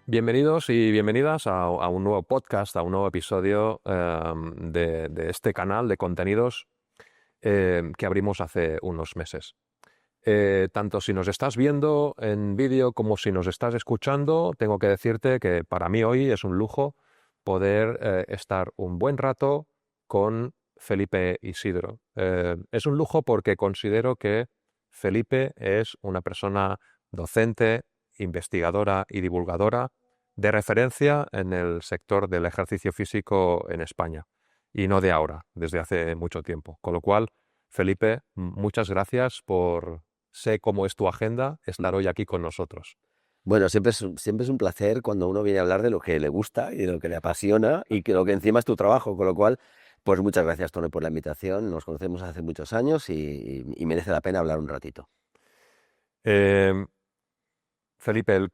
Bienvenidos y bienvenidas a un nuevo podcast, a un nuevo episodio de este canal de contenidos que abrimos hace unos meses. Tanto si nos estás viendo en vídeo como si nos estás escuchando, tengo que decirte que para mí hoy es un lujo poder estar un buen rato con Felipe Isidro. Es un lujo porque considero que Felipe es una persona docente, investigadora y divulgadora de referencia en el sector del ejercicio físico en España, y no de ahora, desde hace mucho tiempo. Con lo cual, Felipe, muchas gracias por, sé cómo es tu agenda, estar hoy aquí con nosotros. Bueno, siempre es un placer cuando uno viene a hablar de lo que le gusta y de lo que le apasiona y que lo que encima es tu trabajo, con lo cual, pues muchas gracias, Tony, por la invitación. Nos conocemos hace muchos años y merece la pena hablar un ratito. Eh, Felipe,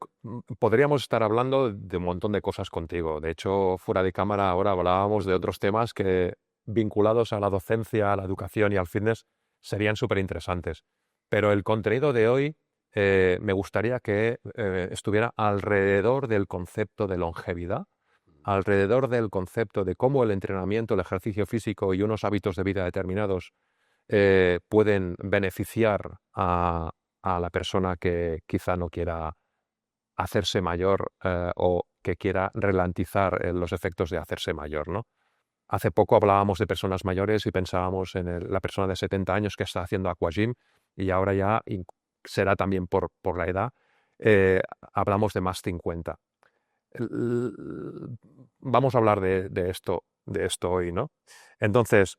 podríamos estar hablando de un montón de cosas contigo. De hecho, fuera de cámara ahora hablábamos de otros temas que vinculados a la docencia, a la educación y al fitness serían súper interesantes. Pero el contenido de hoy me gustaría que estuviera alrededor del concepto de longevidad, alrededor del concepto de cómo el entrenamiento, el ejercicio físico y unos hábitos de vida determinados pueden beneficiar a la persona que quizá no quiera hacerse mayor o que quiera ralentizar los efectos de hacerse mayor, ¿no? Hace poco hablábamos de personas mayores y pensábamos en la persona de 70 años que está haciendo aquagym, y ahora ya será también por la edad, eh, hablamos de más 50. L- Vamos a hablar de esto hoy, ¿no? Entonces,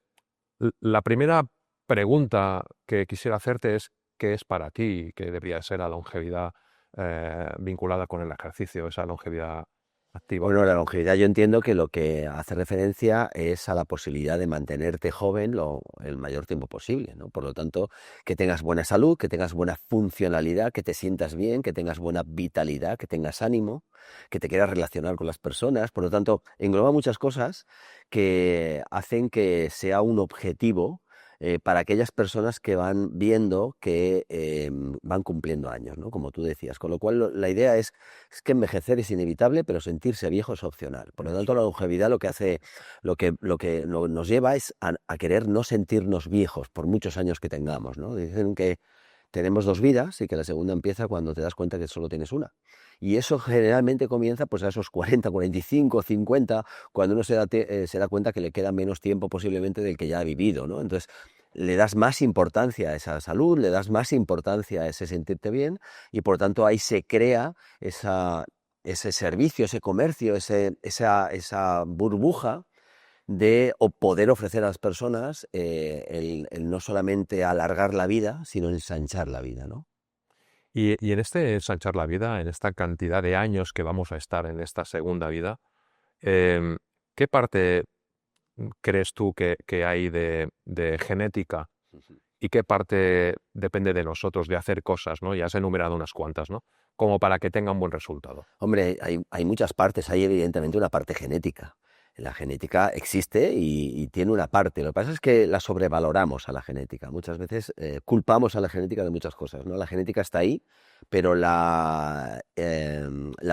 la primera pregunta que quisiera hacerte es: ¿qué es para ti, qué debería ser la longevidad vinculada con el ejercicio, esa longevidad activa? Bueno, la longevidad yo entiendo que lo que hace referencia es a la posibilidad de mantenerte joven el mayor tiempo posible, ¿no? Por lo tanto, que tengas buena salud, que tengas buena funcionalidad, que te sientas bien, que tengas buena vitalidad, que tengas ánimo, que te quieras relacionar con las personas. Por lo tanto, engloba muchas cosas que hacen que sea un objetivo para aquellas personas que van viendo que van cumpliendo años, ¿no? Como tú decías. Con lo cual, la idea es que envejecer es inevitable, pero sentirse viejo es opcional. Por lo tanto, Eso la es. longevidad lo que hace, nos lleva es a querer no sentirnos viejos por muchos años que tengamos, ¿no? Dicen que tenemos dos vidas y que la segunda empieza cuando te das cuenta que solo tienes una. Y eso generalmente comienza pues a esos 40, 45, 50, cuando uno se da cuenta que le queda menos tiempo posiblemente del que ya ha vivido, ¿no? Entonces, le das más importancia a esa salud, le das más importancia a ese sentirte bien y por tanto ahí se crea ese servicio, ese comercio, esa burbuja de poder ofrecer a las personas el no solamente alargar la vida, sino ensanchar la vida, ¿no? Y en este ensanchar la vida, en esta cantidad de años que vamos a estar en esta segunda vida, em, ¿qué parte crees tú que hay de genética y qué parte depende de nosotros de hacer cosas, ¿no? Ya has enumerado unas cuantas, ¿no? Como para que tenga un buen resultado. Hombre, hay muchas partes, hay evidentemente una parte genética. La genética existe y tiene una parte. Lo que pasa es que la sobrevaloramos a la genética. Muchas veces culpamos a la genética de muchas cosas, ¿no? La genética está ahí, pero la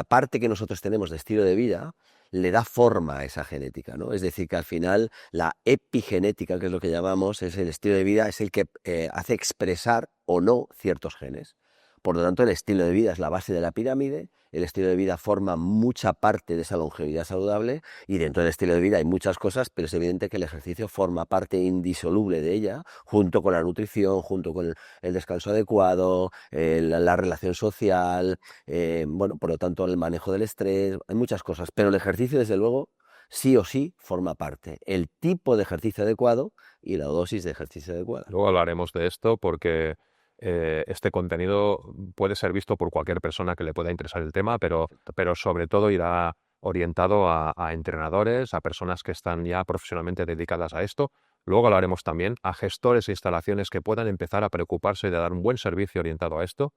parte que nosotros tenemos de estilo de vida le da forma a esa genética, ¿no? Es decir, que al final la epigenética, que es lo que llamamos, es el estilo de vida, es el que hace expresar o no ciertos genes. Por lo tanto, el estilo de vida es la base de la pirámide, el estilo de vida forma mucha parte de esa longevidad saludable y dentro del estilo de vida hay muchas cosas, pero es evidente que el ejercicio forma parte indisoluble de ella, junto con la nutrición, junto con el descanso adecuado, la relación social, bueno, por lo tanto el manejo del estrés, hay muchas cosas, pero el ejercicio desde luego sí o sí forma parte. El tipo de ejercicio adecuado y la dosis de ejercicio adecuada. Luego hablaremos de esto porque este contenido puede ser visto por cualquier persona que le pueda interesar el tema, pero sobre todo irá orientado a entrenadores, a personas que están ya profesionalmente dedicadas a esto. Luego hablaremos también a gestores e instalaciones que puedan empezar a preocuparse de dar un buen servicio orientado a esto,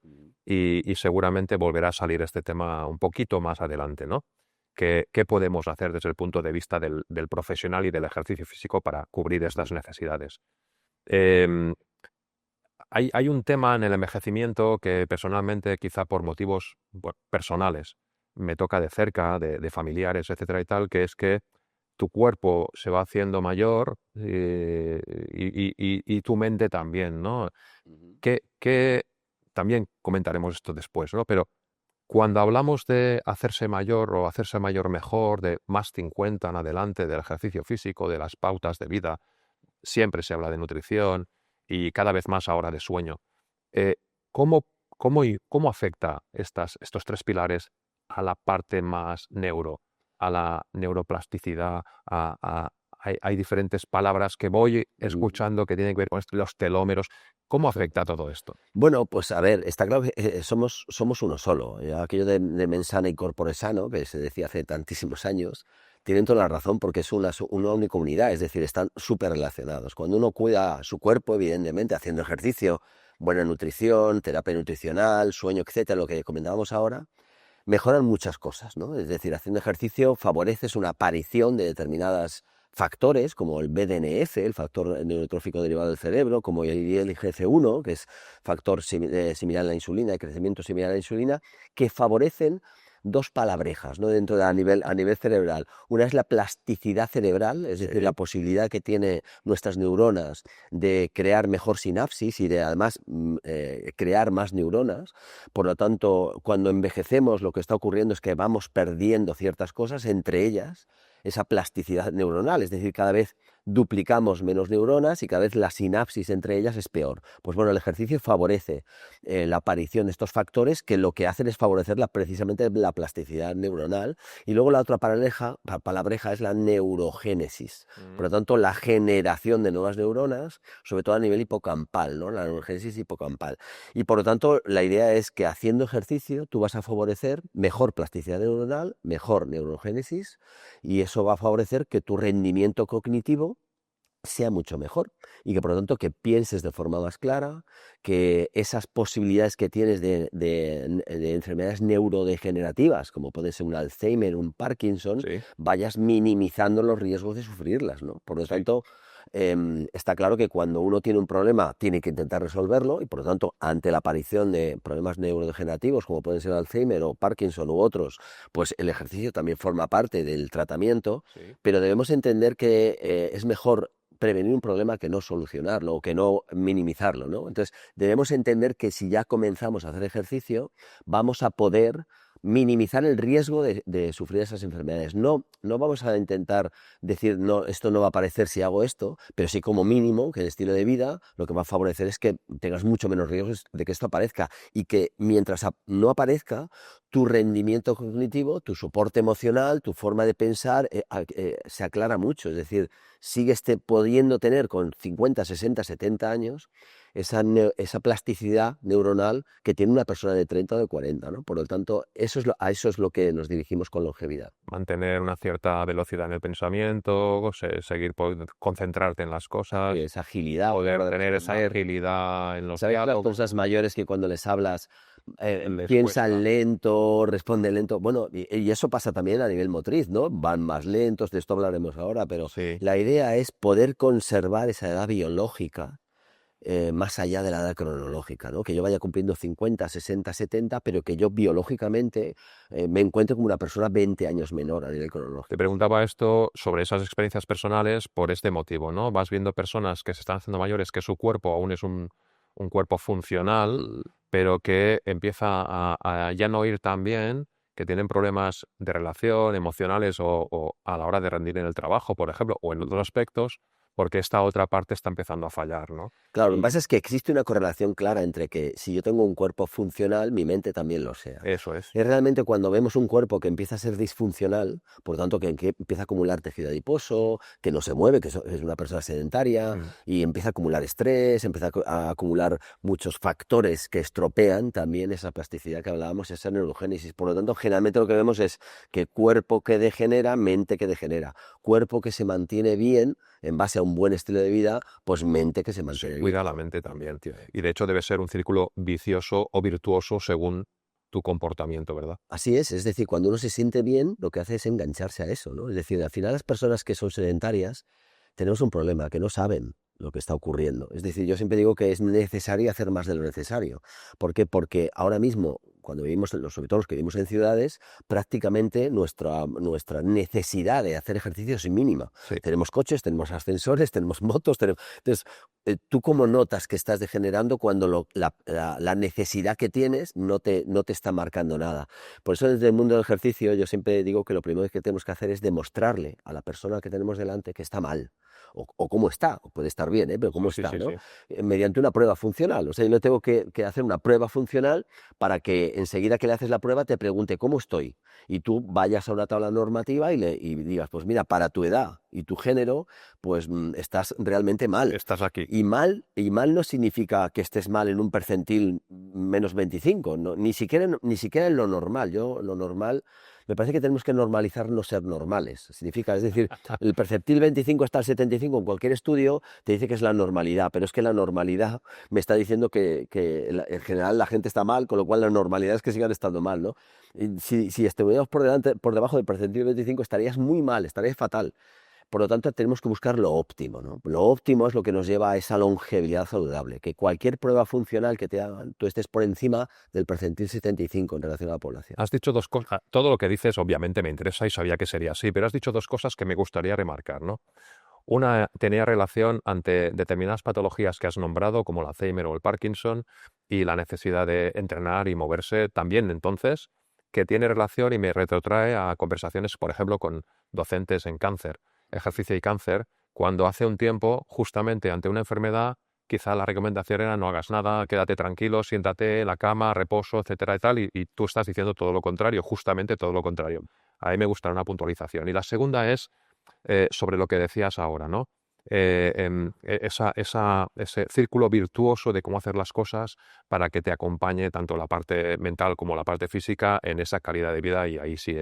y seguramente volverá a salir este tema un poquito más adelante, ¿no? ¿Qué podemos hacer desde el punto de vista del profesional y del ejercicio físico para cubrir estas necesidades? Em, hay un tema en el envejecimiento que personalmente, quizá por motivos personales, me toca de cerca, de familiares, etcétera y tal, que es que tu cuerpo se va haciendo mayor y tu mente también, ¿no? Ujú. Que también comentaremos esto después, ¿no? Pero cuando hablamos de hacerse mayor o hacerse mayor mejor, de más 50 en adelante, del ejercicio físico, de las pautas de vida, siempre se habla de nutrición y cada vez más ahora de sueño. Eh, ¿cómo, cómo afecta estos tres pilares a la parte más neuro, a la neuroplasticidad? Hay diferentes palabras que voy Ujú. escuchando que tienen que ver con los telómeros. ¿Cómo afecta todo esto? Bueno, pues a ver, está claro que somos uno solo. Aquello de mens sana y corpore sano, que se decía hace tantísimos años, tienen toda la razón porque es una única unidad, es decir, están súper relacionados. Cuando uno cuida su cuerpo, evidentemente, haciendo ejercicio, buena nutrición, terapia nutricional, sueño, etcétera, lo que comentábamos ahora, mejoran muchas cosas, ¿no? Es decir, haciendo ejercicio favoreces una aparición de determinadas factores, como el BDNF, el factor neurotrófico derivado del cerebro, como el IGF-1, que es factor similar a la insulina, de crecimiento similar a la insulina, que favorecen dos palabrejas, ¿no? Dentro de a nivel cerebral. Una es la plasticidad cerebral, es decir, la Sí, posibilidad que tiene nuestras neuronas de crear mejor sinapsis y de además crear más neuronas. Por lo tanto, cuando envejecemos, lo que está ocurriendo es que vamos perdiendo ciertas cosas, entre ellas esa plasticidad neuronal, es decir, cada vez duplicamos menos neuronas y cada vez la sinapsis entre ellas es peor. Pues bueno, el ejercicio favorece la aparición de estos factores que lo que hacen es favorecer precisamente la plasticidad neuronal. Y luego la otra palabreja es la neurogénesis. mm, Por lo tanto, la generación de nuevas neuronas, sobre todo a nivel hipocampal, ¿no? La neurogénesis hipocampal. Y por lo tanto, la idea es que haciendo ejercicio tú vas a favorecer mejor plasticidad neuronal, mejor neurogénesis, y eso va a favorecer que tu rendimiento cognitivo sea mucho mejor y que por lo tanto que pienses de forma más clara, que esas posibilidades que tienes de enfermedades neurodegenerativas, como puede ser un Alzheimer, un Parkinson, sí, vayas minimizando los riesgos de sufrirlas, ¿no? Por lo sí. tanto, está claro que cuando uno tiene un problema tiene que intentar resolverlo y por lo tanto ante la aparición de problemas neurodegenerativos como pueden ser Alzheimer o Parkinson u otros, pues el ejercicio también forma parte del tratamiento, Sí. pero debemos entender que es mejor prevenir un problema que no solucionarlo o que no minimizarlo, ¿no? Entonces, debemos entender que si ya comenzamos a hacer ejercicio, vamos a poder minimizar el riesgo de sufrir esas enfermedades. No, no vamos a intentar decir, no, esto no va a aparecer si hago esto, pero sí como mínimo que el estilo de vida lo que va a favorecer es que tengas mucho menos riesgos de que esto aparezca y que mientras no aparezca, tu rendimiento cognitivo, tu soporte emocional, tu forma de pensar se aclara mucho. Es decir, sigues pudiendo tener con 50, 60, 70 años esa plasticidad neuronal que tiene una persona de 30 o de 40, ¿no? Por lo tanto, a eso es lo que nos dirigimos con longevidad. Mantener una cierta velocidad en el pensamiento, seguir, concentrarte en las Sí, cosas, esa agilidad a la poder hora de tener esa responder. agilidad en los Sabes que las diálogos, personas mayores que cuando les hablas les piensan cuesta. lento, responden lento, bueno, y eso pasa también a nivel motriz, ¿no? Van más lentos, de esto hablaremos ahora, pero Sí, la idea es poder conservar esa edad biológica más allá de la edad cronológica, ¿no? Que yo vaya cumpliendo 50, 60, 70, pero que yo biológicamente me encuentre como una persona 20 años menor a nivel te cronológico. preguntaba esto sobre esas experiencias personales por este motivo, ¿no? Vas viendo personas que se están haciendo mayores, que su cuerpo aún es un cuerpo funcional, pero que empieza a ya no ir tan bien, que tienen problemas de relación, emocionales o a la hora de rendir en el trabajo, por ejemplo, o en otros aspectos, porque esta otra parte está empezando a fallar, ¿no? Claro, lo que Y pasa es que existe una correlación clara entre que si yo tengo un cuerpo funcional, mi mente también lo sea. eso es. Es realmente cuando vemos un cuerpo que empieza a ser disfuncional, por lo tanto que empieza a acumular tejido adiposo, que no se mueve, que es una persona sedentaria, Mm. y empieza a acumular estrés, empieza a acumular muchos factores que estropean también esa plasticidad que hablábamos, esa neurogénesis. Por lo tanto, generalmente lo que vemos es que cuerpo que degenera, mente que degenera. Cuerpo que se mantiene bien en base a un buen estilo de vida, pues mente que se Se mantiene bien, cuida la ¿no? mente también. Y Efectivamente. de hecho debe ser un círculo vicioso o virtuoso según tu comportamiento, ¿verdad? Así es decir, cuando uno se siente bien, lo que hace es engancharse a eso, ¿no? Es decir, al final las personas que son sedentarias tenemos un problema, que no saben lo que está ocurriendo. Es decir, yo siempre digo que es necesario hacer más de lo necesario. ¿Por qué? Porque ahora mismo cuando vivimos, sobre todo los que vivimos en ciudades, prácticamente nuestra necesidad de hacer ejercicio es mínima. Sí. Tenemos coches, tenemos ascensores, tenemos motos. Entonces, ¿tú cómo notas que estás degenerando cuando la necesidad que tienes no te está marcando nada? Por eso desde el mundo del ejercicio yo siempre digo que lo primero que tenemos que hacer es demostrarle a la persona que tenemos delante que está mal. O cómo está, o puede estar bien, pero cómo Sí, está, sí, ¿no? sí. Mediante una prueba funcional. O sea, yo le tengo que hacer una prueba funcional para que enseguida que le haces la prueba te pregunte cómo estoy. Y tú vayas a una tabla normativa y digas, pues mira, para tu edad y tu género, pues estás realmente mal. Estás aquí. Y mal no significa que estés mal en un percentil menos 25, no, ni siquiera en lo normal. Lo normal, me parece que tenemos que normalizar no ser normales. Significa, es decir, el percentil 25 hasta el 75 en cualquier estudio te dice que es la normalidad, pero es que la normalidad me está diciendo que en general la gente está mal, con lo cual la normalidad es que sigan estando mal, ¿no? Y si estuviéramos por debajo del percentil 25 estarías muy mal, estarías fatal. Por lo tanto, tenemos que buscar lo óptimo, ¿no? Lo óptimo es lo que nos lleva a esa longevidad saludable, que cualquier prueba funcional que te hagan, tú estés por encima del percentil 75 en relación a la población. Has dicho dos cosas. Todo lo que dices obviamente me interesa y sabía que sería así, pero has dicho dos cosas que me gustaría remarcar, ¿no? Una tenía relación ante determinadas patologías que has nombrado, como el Alzheimer o el Parkinson, y la necesidad de entrenar y moverse también, entonces, que tiene relación y me retrotrae a conversaciones, por ejemplo, con docentes en cáncer, ejercicio y cáncer, cuando hace un tiempo, justamente ante una enfermedad, quizá la recomendación era no hagas nada, quédate tranquilo, siéntate en la cama, reposo, etcétera y tal, y tú estás diciendo todo lo contrario, justamente todo lo contrario. A mí me gustaría una puntualización. Y la segunda es sobre lo que decías ahora, ¿no? Ese círculo virtuoso de cómo hacer las cosas para que te acompañe tanto la parte mental como la parte física en esa calidad de vida y ahí sí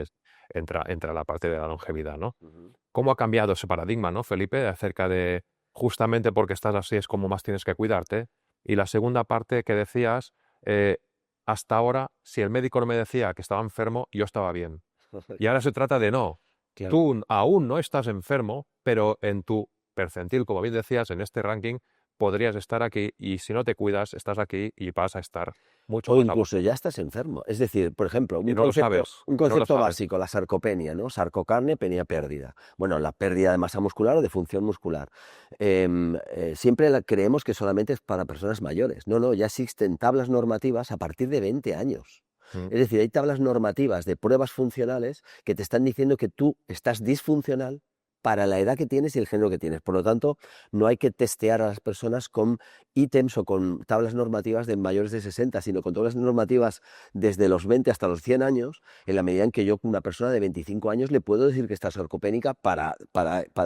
entra la parte de la longevidad, ¿no? Uh-huh. ¿Cómo ha cambiado ese paradigma, ¿no, Felipe? Acerca de justamente porque estás así es como más tienes que cuidarte. Y la segunda parte que decías, eh, hasta ahora, si el médico no me decía que estaba enfermo, yo estaba bien. Y ahora se trata de no. Claro. Tú aún no estás enfermo, pero en tu percentil, como bien decías, en este ranking, podrías estar aquí y si no te cuidas, estás aquí y vas a estar mucho O más abajo. incluso ya estás enfermo. Es decir, por ejemplo, Y un no lo concepto, sabes, un no lo concepto sabes. básico, la sarcopenia, ¿no? Sarcocarne, penia pérdida. Bueno, la pérdida de masa muscular o de función muscular. Siempre creemos que solamente es para personas mayores. No, no, ya existen tablas normativas a partir de 20 años. Mm. Es decir, hay tablas normativas de pruebas funcionales que te están diciendo que tú estás disfuncional para la edad que tienes y el género que tienes. Por lo tanto, no hay que testear a las personas con ítems o con tablas normativas de mayores de 60, sino con tablas normativas desde los 20 hasta los 100 años, en la medida en que yo, una persona de 25 años, le puedo decir que está sarcopénica para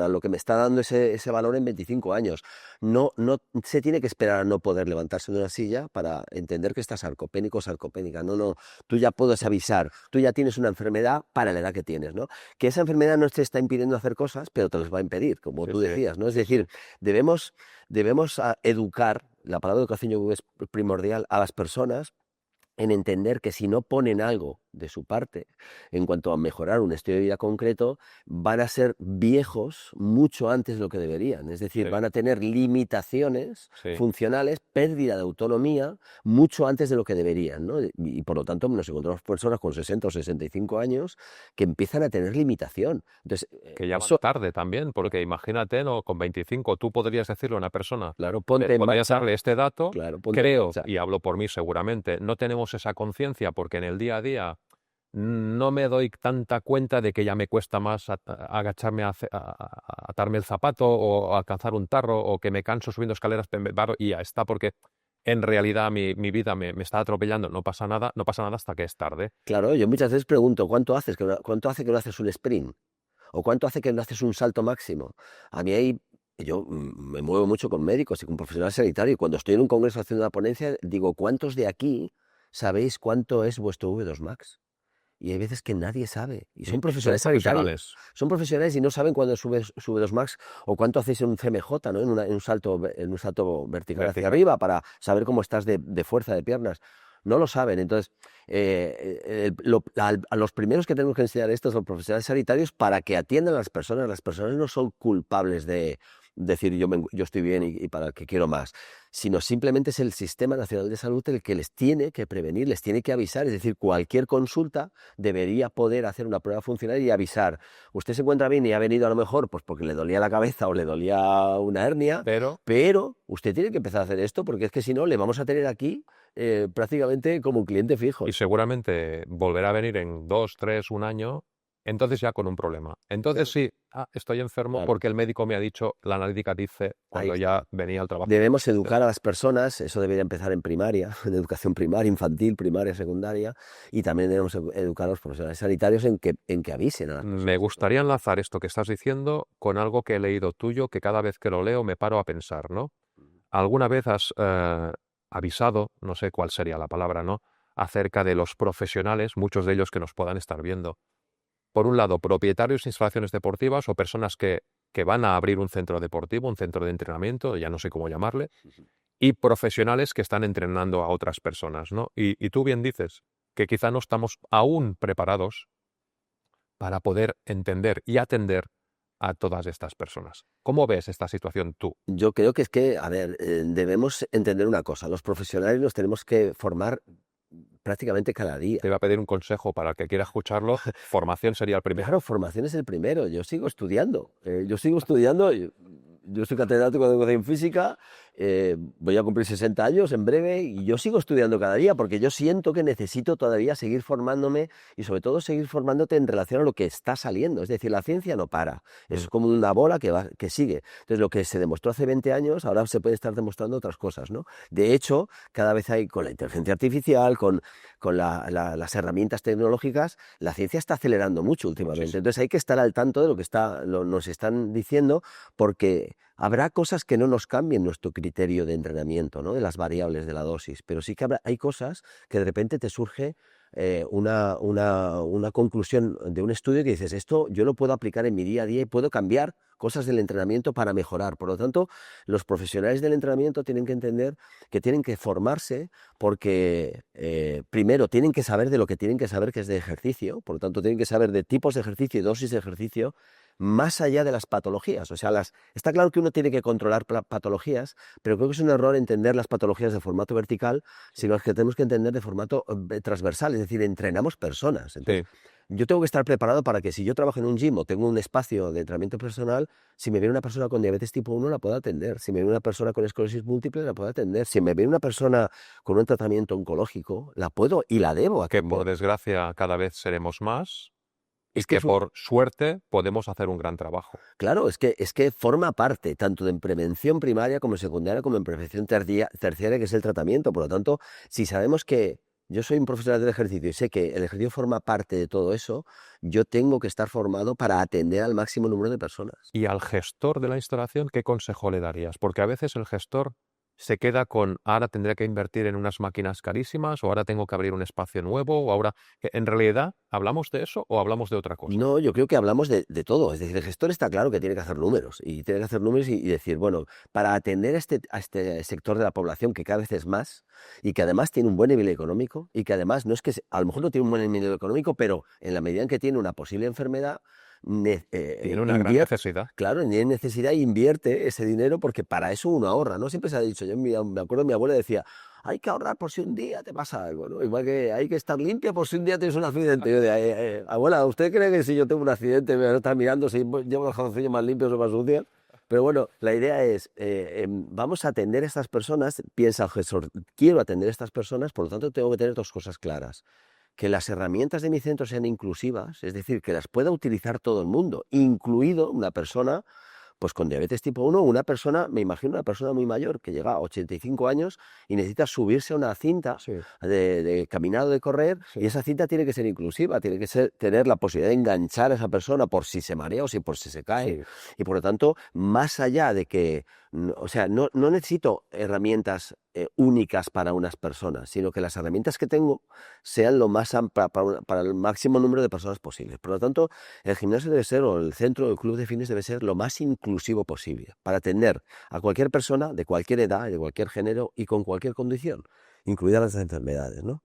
lo que me está dando ese valor en 25 años. No se tiene que esperar a no poder levantarse de una silla para entender que está sarcopénico o sarcopénica. No, no, tú ya puedes avisar, tú ya tienes una enfermedad para la edad que tienes, ¿no? Que esa enfermedad no te está impidiendo hacer cosas, pero te los va a impedir, como Sí, tú sí, decías, ¿no? Es sí, sí. decir, debemos educar, la palabra educación yo creo que es primordial, a las personas en entender que si no ponen algo de su parte en cuanto a mejorar un estilo de vida concreto, van a ser viejos mucho antes de lo que deberían. Es decir, Sí, van a tener limitaciones sí. funcionales, pérdida de autonomía, mucho antes de lo que deberían, ¿no? Y por lo tanto nos encontramos personas con 60 o 65 años que empiezan a tener limitación. Entonces, Que ya van eso, tarde también, porque imagínate, ¿no? Con 25 tú podrías decirle a una persona, claro, ponte en podrías marcha, darle este dato, claro, ponte en creo, marcha. y hablo por mí seguramente, no tenemos esa conciencia porque en el día a día no me doy tanta cuenta de que ya me cuesta más agacharme a atarme el zapato o alcanzar un tarro o que me canso subiendo escaleras y ya está porque en realidad mi vida me está atropellando, no pasa nada, no pasa nada hasta que es tarde. Claro, yo muchas veces pregunto, ¿cuánto hace que no haces un sprint? ¿O cuánto hace que no haces un salto máximo? A mí yo me muevo mucho con médicos y con profesionales sanitarios y cuando estoy en un congreso haciendo una ponencia, digo, ¿cuántos de aquí sabéis cuánto es vuestro V2 Max? Y hay veces que nadie sabe. Y son Y son profesionales sanitarios. profesionales. Son profesionales y no saben cuándo sube V2 Max o cuánto hacéis en un CMJ, ¿no? En un salto vertical hacia Vertical. arriba para saber cómo estás de fuerza de piernas. No lo saben. Entonces, a los primeros que tenemos que enseñar esto son los profesionales sanitarios para que atiendan a las personas. Las personas no son culpables de decir yo estoy bien y para qué quiero más, sino simplemente es el Sistema Nacional de Salud el que les tiene que prevenir, les tiene que avisar. Es decir, cualquier consulta debería poder hacer una prueba funcional y avisar. Usted se encuentra bien y ha venido a lo mejor pues porque le dolía la cabeza o le dolía una hernia, Pero, pero usted tiene que empezar a hacer esto porque es que si no le vamos a tener aquí prácticamente como un cliente fijo. y seguramente volverá a venir en 2, 3, un año, entonces ya con un problema. Entonces Claro, sí, estoy enfermo claro. porque el médico me ha dicho, la analítica dice, Ahí cuando está. ya venía al trabajo. Debemos educar a las personas, eso debería empezar en primaria, en educación primaria, infantil, primaria, secundaria, y también debemos educar a los profesionales sanitarios en que avisen a las Me personas, ¿no? gustaría enlazar esto que estás diciendo con algo que he leído tuyo, que cada vez que lo leo me paro a pensar, ¿no? ¿Alguna vez has avisado, no sé cuál sería la palabra, ¿no? Acerca de los profesionales, muchos de ellos que nos puedan estar viendo? Por un lado, propietarios de instalaciones deportivas o personas que van a abrir un centro deportivo, un centro de entrenamiento, ya no sé cómo llamarle, y profesionales que están entrenando a otras personas, ¿no? Y tú bien dices que quizá no estamos aún preparados para poder entender y atender a todas estas personas. ¿Cómo ves esta situación tú? Yo creo que es que, a ver, debemos entender una cosa, los profesionales los tenemos que formar prácticamente cada día. Te voy a pedir un consejo para el que quiera escucharlo. Formación sería el primero. Claro, formación es el primero. Yo sigo estudiando. Yo soy catedrático de educación física. Voy a cumplir 60 años en breve y yo sigo estudiando cada día porque yo siento que necesito todavía seguir formándome y sobre todo seguir formándote en relación a lo que está saliendo. Es decir, la ciencia no para. Es Mm. como una bola que sigue. Entonces, lo que se demostró hace 20 años, ahora se puede estar demostrando otras cosas, ¿no? De hecho, cada vez hay con la inteligencia artificial, con las herramientas tecnológicas, la ciencia está acelerando mucho últimamente. Muchísimo. Entonces hay que estar al tanto de lo que nos están diciendo, porque habrá cosas que no nos cambien nuestro criterio de entrenamiento, ¿no? De las variables de la dosis, pero sí que hay cosas que de repente te surge una conclusión de un estudio que dices, esto yo lo puedo aplicar en mi día a día y puedo cambiar cosas del entrenamiento para mejorar. Por lo tanto, los profesionales del entrenamiento tienen que entender que tienen que formarse porque, primero, tienen que saber de lo que tienen que saber, que es de ejercicio, por lo tanto, tienen que saber de tipos de ejercicio y dosis de ejercicio, más allá de las patologías. O sea, está claro que uno tiene que controlar patologías, pero creo que es un error entender las patologías de formato vertical, sino que tenemos que entender de formato transversal, es decir, entrenamos personas. Entonces, Sí. yo tengo que estar preparado para que si yo trabajo en un gym o tengo un espacio de entrenamiento personal, si me viene una persona con diabetes tipo 1 la puedo atender, si me viene una persona con esclerosis múltiple la puedo atender, si me viene una persona con un tratamiento oncológico, la puedo y la debo Que por atender. desgracia cada vez seremos más y Es que que es por suerte podemos hacer un gran trabajo. claro, es que forma parte tanto en prevención primaria como en secundaria como en prevención terciaria, que es el tratamiento. Por lo tanto, si sabemos que yo soy un profesional del ejercicio y sé que el ejercicio forma parte de todo eso, yo tengo que estar formado para atender al máximo número de personas. Y al gestor de la instalación, ¿qué consejo le darías? Porque a veces el gestor se queda con, ahora tendré que invertir en unas máquinas carísimas, o ahora tengo que abrir un espacio nuevo, o ahora... ¿En realidad hablamos de eso o hablamos de otra cosa? No, yo creo que hablamos de todo. Es decir, el gestor está claro que tiene que hacer números y tiene que hacer números y decir, bueno, para atender a este sector de la población que cada vez es más y que además tiene un buen nivel económico y que además no es que a lo mejor no tiene un buen nivel económico, pero en la medida en que tiene una posible enfermedad, Tiene una gran invierte, necesidad. claro, tiene necesidad e invierte ese dinero porque para eso uno ahorra, ¿no? Siempre se ha dicho, yo me acuerdo mi abuela decía, hay que ahorrar por si un día te pasa algo, ¿no? Igual que hay que estar limpia por si un día tienes un accidente. Yo decía, abuela, ¿usted cree que si yo tengo un accidente me van a estar mirando si llevo los calzoncillos más limpios o más sucios? Pero bueno, la idea es, vamos a atender a estas personas, piensa el gestor, quiero atender a estas personas, por lo tanto tengo que tener dos cosas claras. Que las herramientas de mi centro sean inclusivas, es decir, que las pueda utilizar todo el mundo, incluido una persona pues con diabetes tipo 1, una persona, me imagino una persona muy mayor que llega a 85 años y necesita subirse a una cinta Sí, de caminado, de correr, y sí. esa cinta tiene que ser inclusiva, tiene que tener la posibilidad de enganchar a esa persona por si se marea o si por si se cae, Sí. y por lo tanto, más allá de que, o sea, no necesito herramientas únicas para unas personas, sino que las herramientas que tengo sean lo más amplia para el máximo número de personas posible. Por lo tanto, el gimnasio debe ser, o el centro, o el club de fitness debe ser lo más inclusivo posible, para atender a cualquier persona de cualquier edad, de cualquier género y con cualquier condición, incluidas las enfermedades, ¿no?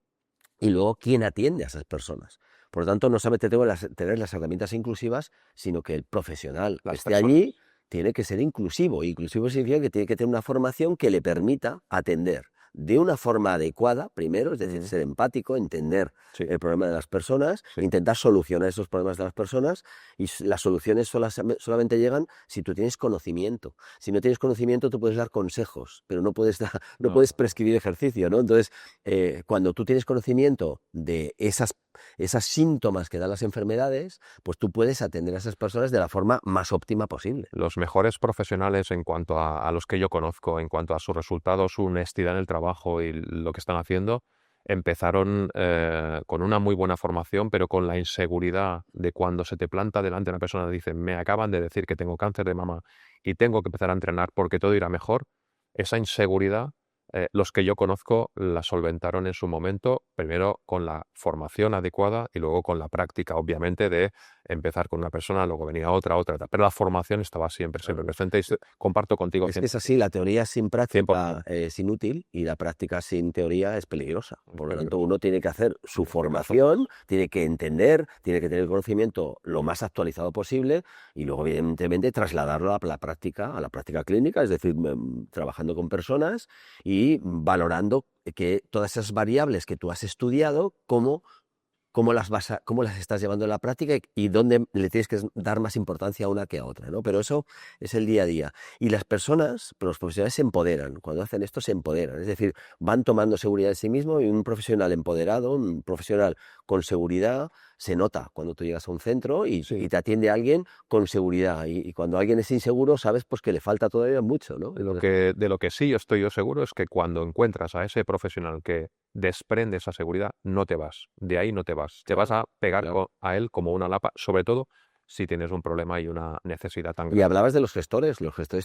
Y luego, ¿quién atiende a esas personas? Por lo tanto, no solamente tengo que tener las herramientas inclusivas, sino que el profesional Las esté allí, personas. tiene que ser inclusivo. Inclusivo significa que tiene que tener una formación que le permita atender de una forma adecuada, primero, es decir, ser empático, entender Sí, el problema de las personas, sí. intentar solucionar esos problemas de las personas, y las soluciones solamente llegan si tú tienes conocimiento. Si no tienes conocimiento, tú puedes dar consejos, pero no puedes, no No, puedes prescribir ejercicio, ¿no? Entonces, cuando tú tienes conocimiento de esas síntomas que dan las enfermedades, pues tú puedes atender a esas personas de la forma más óptima posible. los mejores profesionales en cuanto a los que yo conozco, en cuanto a sus resultados, su honestidad en el trabajo y lo que están haciendo, empezaron con una muy buena formación, pero con la inseguridad de cuando se te planta delante una persona y dice, me acaban de decir que tengo cáncer de mama y tengo que empezar a entrenar porque todo irá mejor. Esa inseguridad, los que yo conozco la solventaron en su momento, primero con la formación adecuada y luego con la práctica, obviamente, de empezar con una persona, luego venía otra, pero la formación estaba siempre Claro. presente y comparto contigo Es que 100%. es así, la teoría sin práctica 100%. es inútil y la práctica sin teoría es peligrosa. Es Por lo tanto, peligroso. uno tiene que hacer su Es peligroso. formación, tiene que entender, tiene que tener el conocimiento lo más actualizado posible y luego, evidentemente, trasladarlo a la práctica clínica, es decir, trabajando con personas y valorando que todas esas variables que tú has estudiado, cómo las estás llevando en la práctica y dónde le tienes que dar más importancia a una que a otra, ¿no? Pero eso es el día a día. Y las personas, los profesionales se empoderan. Cuando hacen esto se empoderan. Es decir, van tomando seguridad en sí mismo y un profesional empoderado, un profesional con seguridad, se nota cuando tú llegas a un centro y Sí. te atiende alguien con seguridad. Y cuando alguien es inseguro, sabes pues que le falta todavía mucho, ¿no? De lo que sí estoy yo seguro es que cuando encuentras a ese profesional que desprende esa seguridad, no te vas. De ahí no te vas. Te vas Claro, a pegar claro. a él como una lapa, sobre todo si tienes un problema y una necesidad tan Y grande. hablabas de los gestores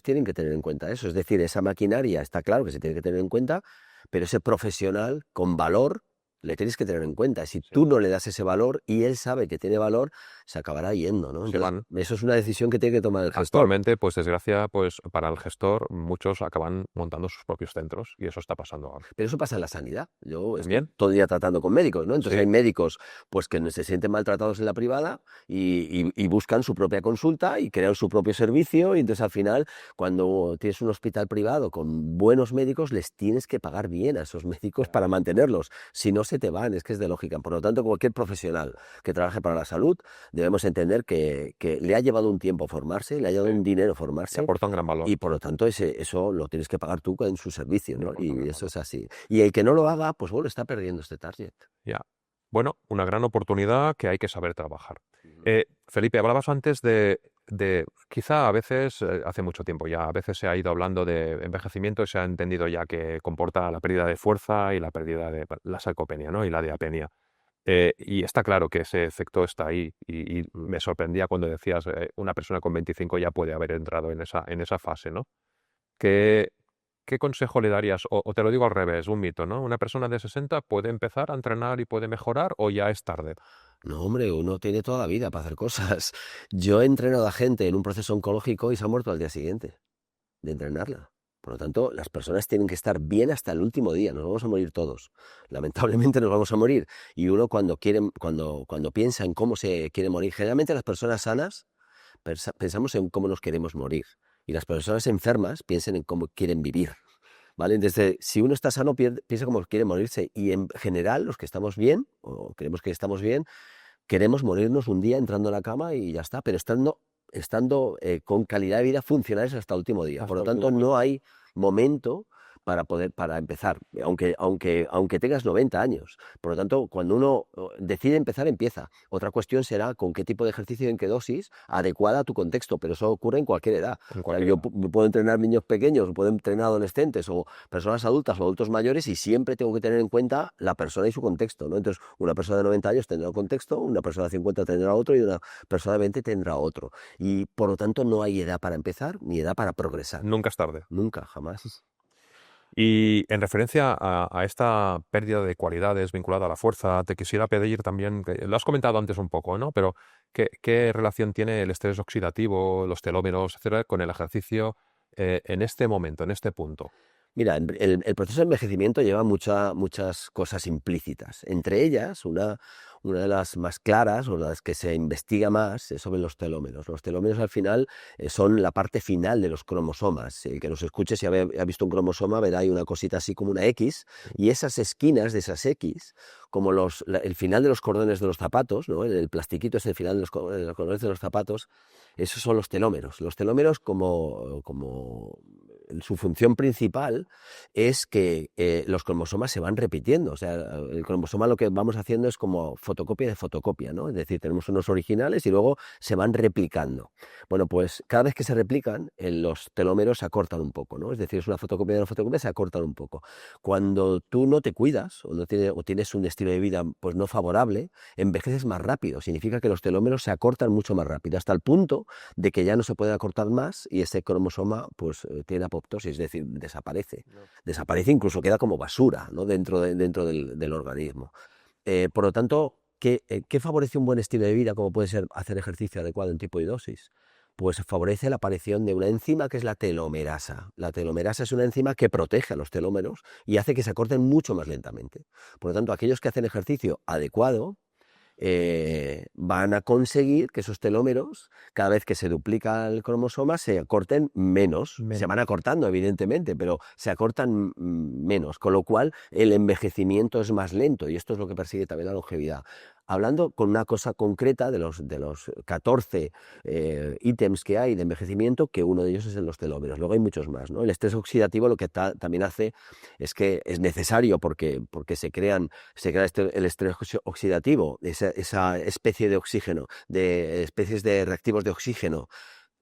tienen que tener en cuenta eso, es decir, esa maquinaria está claro que se tiene que tener en cuenta, pero ese profesional con valor le tienes que tener en cuenta. Si Sí. tú no le das ese valor y él sabe que tiene valor, se acabará yendo, ¿no? Se Entonces, van. eso es una decisión que tiene que tomar el gestor. Actualmente, pues desgracia, pues para el gestor, muchos acaban montando sus propios centros y eso está pasando ahora. Pero eso pasa en la sanidad. Yo estoy ¿También? todo el día tratando con médicos, ¿no? Entonces Sí, hay médicos pues que se sienten maltratados en la privada y buscan su propia consulta y crean su propio servicio y entonces al final cuando tienes un hospital privado con buenos médicos les tienes que pagar bien a esos médicos para mantenerlos. Si no se te van, es que es de lógica. Por lo tanto, cualquier profesional que trabaje para la salud debemos entender que le ha llevado un tiempo formarse, le ha llevado sí. un dinero Se formarse aporta un gran valor. y por lo tanto eso lo tienes que pagar tú en su servicio, Le ¿no? aporta un Y gran eso valor. es así. Y el que no lo haga, pues bueno, está perdiendo este target. Ya. Bueno, una gran oportunidad que hay que saber trabajar. Ujú. Felipe, hablabas antes de quizá a veces, hace mucho tiempo ya, a veces se ha ido hablando de envejecimiento y se ha entendido ya que comporta la pérdida de fuerza y la pérdida de la sarcopenia, ¿no? Y la diapenia. Y está claro que ese efecto está ahí y me sorprendía cuando decías una persona con 25 ya puede haber entrado en esa fase, ¿no? ¿Qué, qué consejo le darías? O te lo digo al revés, un mito, ¿no? ¿Una persona de 60 puede empezar a entrenar y puede mejorar o ya es tarde? No, hombre, uno tiene toda la vida para hacer cosas. Yo he entrenado a gente en un proceso oncológico y se ha muerto al día siguiente de entrenarla. Por lo tanto, las personas tienen que estar bien hasta el último día. Nos vamos a morir todos. Lamentablemente nos vamos a morir. Y uno cuando piensa en cómo se quiere morir, generalmente las personas sanas pensamos en cómo nos queremos morir. Y las personas enfermas piensan en cómo quieren vivir. ¿Vale? Desde, si uno está sano, piensa cómo quiere morirse. Y en general, los que estamos bien, o creemos que estamos bien, queremos morirnos un día entrando en la cama y ya está, pero estando con calidad de vida funcionales hasta el último día. Por Hasta lo el último tanto, día. no hay momento para empezar, aunque tengas 90 años. Por lo tanto, cuando uno decide empezar, empieza. Otra cuestión será con qué tipo de ejercicio y en qué dosis adecuada a tu contexto, pero eso ocurre en cualquier edad. En O sea, cualquier yo edad. puedo entrenar niños pequeños, puedo entrenar adolescentes o personas adultas o adultos mayores y siempre tengo que tener en cuenta la persona y su contexto, ¿no? Entonces, una persona de 90 años tendrá un contexto, una persona de 50 tendrá otro y una persona de 20 tendrá otro. Y por lo tanto, no hay edad para empezar ni edad para progresar. Nunca es tarde. Nunca, jamás. Y en referencia a esta pérdida de cualidades vinculada a la fuerza, te quisiera pedir también, que lo has comentado antes un poco, ¿no? Pero ¿qué relación tiene el estrés oxidativo, los telómeros, etcétera, con el ejercicio en este momento, en este punto? Mira, el proceso de envejecimiento lleva muchas cosas implícitas. Entre ellas, una de las más claras o las que se investiga más es sobre los telómeros. Los telómeros al final son la parte final de los cromosomas. El que nos escuche, si ha visto un cromosoma, verá ahí una cosita así como una X, y esas esquinas de esas X, como el final de los cordones de los zapatos, ¿no? El plastiquito es el final de los cordones de los zapatos, esos son los telómeros. Los telómeros, como su función principal es que los cromosomas se van repitiendo. O sea, el cromosoma lo que vamos haciendo es como fotocopia de fotocopia, ¿no? Es decir, tenemos unos originales y luego se van replicando. Bueno, pues cada vez que se replican, los telómeros se acortan un poco, ¿no? Es decir, es una fotocopia de una fotocopia, se acortan un poco. Cuando tú no te cuidas o tienes un estilo de vida pues no favorable, envejeces más rápido. Significa que los telómeros se acortan mucho más rápido, hasta el punto de que ya no se puede acortar más y ese cromosoma pues tiene apoptosis, es decir, desaparece. No. Desaparece, incluso queda como basura, ¿no? dentro del organismo. Por lo tanto, ¿qué favorece un buen estilo de vida, como puede ser hacer ejercicio adecuado en tipo y dosis? Pues favorece la aparición de una enzima que es la telomerasa. La telomerasa es una enzima que protege a los telómeros y hace que se acorten mucho más lentamente. Por lo tanto, aquellos que hacen ejercicio adecuado van a conseguir que esos telómeros, cada vez que se duplica el cromosoma, se acorten menos. Se van acortando, evidentemente, pero se acortan menos, con lo cual el envejecimiento es más lento y esto es lo que persigue también la longevidad. Hablando con una cosa concreta de los 14 ítems que hay de envejecimiento, que uno de ellos es en los telómeros. Luego hay muchos más, ¿no? El estrés oxidativo lo que también hace es que es necesario porque se crea el estrés oxidativo, esa especie de oxígeno, de especies de reactivos de oxígeno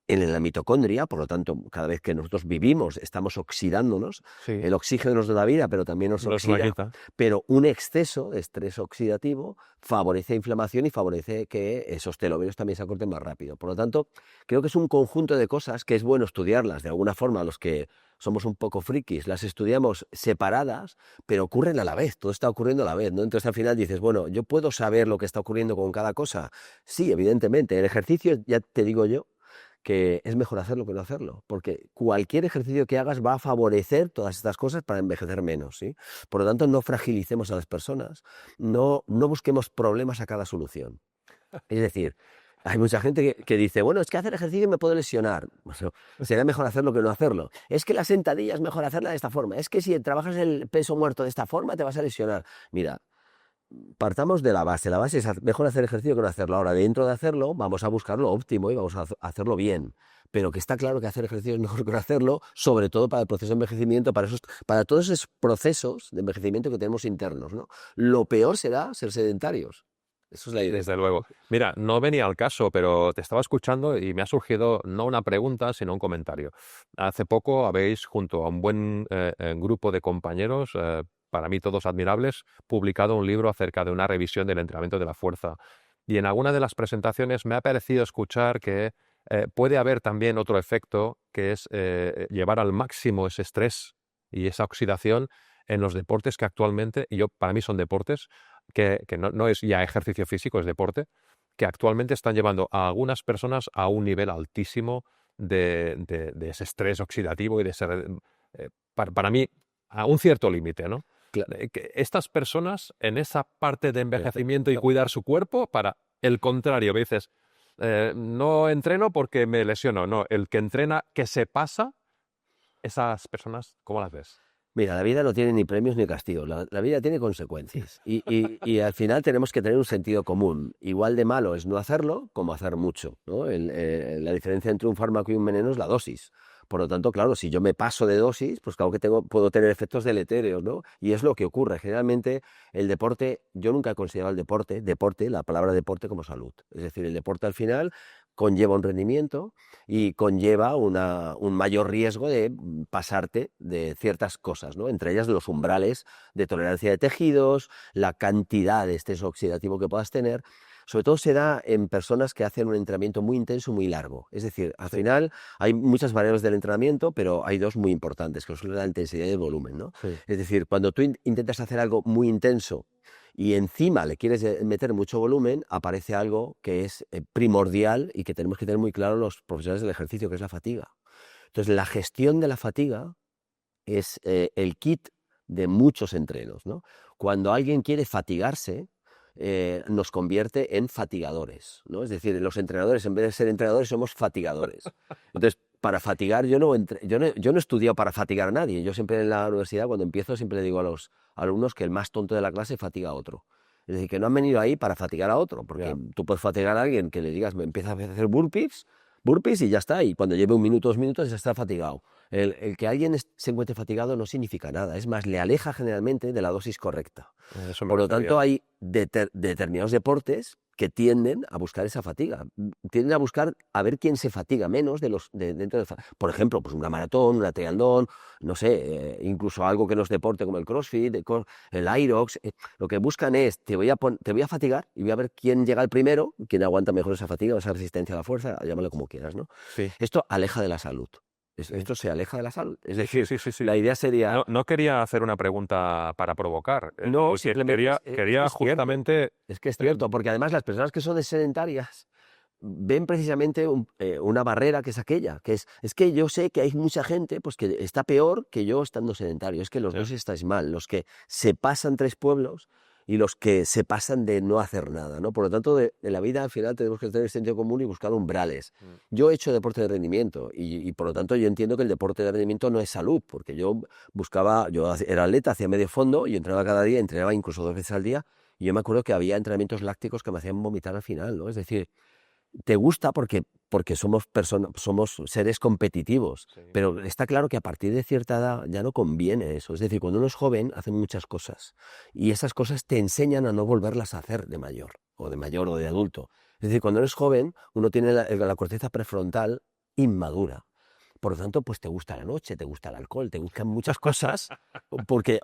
en la mitocondria. Por lo tanto, cada vez que nosotros vivimos estamos oxidándonos. Sí, El oxígeno nos da la vida, pero también nos nos la oxida. quita. Pero un exceso de estrés oxidativo favorece inflamación y favorece que esos telómeros también se acorten más rápido. Por lo tanto, creo que es un conjunto de cosas que es bueno estudiarlas. De alguna forma, los que somos un poco frikis, las estudiamos separadas, pero ocurren a la vez, todo está ocurriendo a la vez, ¿no? Entonces al final dices, bueno, ¿yo puedo saber lo que está ocurriendo con cada cosa? Sí, evidentemente. El ejercicio, ya te digo yo, que es mejor hacerlo que no hacerlo, porque cualquier ejercicio que hagas va a favorecer todas estas cosas para envejecer menos, ¿sí? Por lo tanto, no fragilicemos a las personas, no busquemos problemas a cada solución. Es decir, hay mucha gente que dice, bueno, es que hacer ejercicio me puedo lesionar. Bueno, será mejor hacerlo que no hacerlo. Es que la sentadilla es mejor hacerla de esta forma. Es que si trabajas el peso muerto de esta forma te vas a lesionar. Mira, partamos de la base. La base es mejor hacer ejercicio que no hacerlo. Ahora, dentro de hacerlo, vamos a buscar lo óptimo y vamos a hacerlo bien. Pero que está claro que hacer ejercicio es mejor que no hacerlo, sobre todo para el proceso de envejecimiento, para todos esos procesos de envejecimiento que tenemos internos, ¿no? Lo peor será ser sedentarios. Eso es la idea. Desde luego. Mira, no venía al caso, pero te estaba escuchando y me ha surgido no una pregunta, sino un comentario. Hace poco habéis, junto a un buen grupo de compañeros, para mí todos admirables, publicado un libro acerca de una revisión del entrenamiento de la fuerza. Y en alguna de las presentaciones me ha parecido escuchar que puede haber también otro efecto, que es llevar al máximo ese estrés y esa oxidación en los deportes que actualmente, y para mí son deportes, que no es ya ejercicio físico, es deporte, que actualmente están llevando a algunas personas a un nivel altísimo de ese estrés oxidativo y de ese, para mí, a un cierto límite, ¿no? Que estas personas, en esa parte de envejecimiento y cuidar su cuerpo, para el contrario, dices, no entreno porque me lesiono, no, el que entrena, que se pasa, esas personas, ¿cómo las ves? Mira, la vida no tiene ni premios ni castigos, la vida tiene consecuencias y al final tenemos que tener un sentido común. Igual de malo es no hacerlo como hacer mucho, ¿no? La diferencia entre un fármaco y un veneno es la dosis. Por lo tanto, claro, si yo me paso de dosis, pues claro que puedo tener efectos deletéreos, ¿no? Y es lo que ocurre. Generalmente el deporte, yo nunca he considerado el deporte, la palabra deporte como salud. Es decir, el deporte al final conlleva un rendimiento y conlleva un mayor riesgo de pasarte de ciertas cosas, ¿no? Entre ellas los umbrales de tolerancia de tejidos, la cantidad de estrés oxidativo que puedas tener. Sobre todo se da en personas que hacen un entrenamiento muy intenso, muy largo. Es decir, al final hay muchas variables del entrenamiento, pero hay dos muy importantes, que son la intensidad y el volumen, ¿no? Sí. Es decir, cuando tú intentas hacer algo muy intenso y encima le quieres meter mucho volumen, aparece algo que es primordial y que tenemos que tener muy claro los profesionales del ejercicio, que es la fatiga. Entonces, la gestión de la fatiga es el kit de muchos entrenos, ¿no? Cuando alguien quiere fatigarse, nos convierte en fatigadores, ¿no? Es decir, los entrenadores, en vez de ser entrenadores, somos fatigadores. Entonces, para fatigar, yo no he estudiado para fatigar a nadie. Yo siempre en la universidad, cuando empiezo, siempre le digo a los alumnos que el más tonto de la clase fatiga a otro. Es decir, que no han venido ahí para fatigar a otro, porque Ya. tú puedes fatigar a alguien que le digas, me empieza a hacer burpees y ya está, y cuando lleve 1 minuto, 2 minutos ya está fatigado. El que alguien se encuentre fatigado no significa nada, es más, le aleja generalmente de la dosis correcta. Eso me Por lo refería. tanto, hay determinados deportes que tienden a buscar esa fatiga, tienden a buscar a ver quién se fatiga menos dentro de. Por ejemplo, pues una maratón, una triatlón, no sé, incluso algo que no es deporte como el CrossFit, el Irox. Lo que buscan es, te voy a fatigar y voy a ver quién llega al primero, quién aguanta mejor esa fatiga o esa resistencia a la fuerza, llámalo como quieras, ¿no? Sí, Esto aleja de la salud. sí. Esto se aleja de la salud. Es Sí, decir, sí, sí, sí. la idea sería. No quería hacer una pregunta para provocar. No, simplemente Quería, es quería que es cierto. justamente. Es que es cierto, porque además las personas que son sedentarias ven precisamente una barrera que es aquella, que es que yo sé que hay mucha gente pues, que está peor que yo estando sedentario. Es que los Sí. dos estáis mal, los que se pasan 3 pueblos y los que se pasan de no hacer nada, ¿no? Por lo tanto, de la vida al final tenemos que tener sentido común y buscar umbrales. Yo he hecho deporte de rendimiento y por lo tanto yo entiendo que el deporte de rendimiento no es salud, porque yo era atleta, hacía medio fondo, y entrenaba cada día, entrenaba incluso 2 veces al día, y yo me acuerdo que había entrenamientos lácticos que me hacían vomitar al final, ¿no? Es decir, te gusta porque somos seres competitivos, Sí. pero está claro que a partir de cierta edad ya no conviene eso. Es decir, cuando uno es joven hace muchas cosas y esas cosas te enseñan a no volverlas a hacer de mayor o de adulto. Es decir, cuando eres joven uno tiene la corteza prefrontal inmadura. Por lo tanto, pues te gusta la noche, te gusta el alcohol, te gustan muchas cosas, porque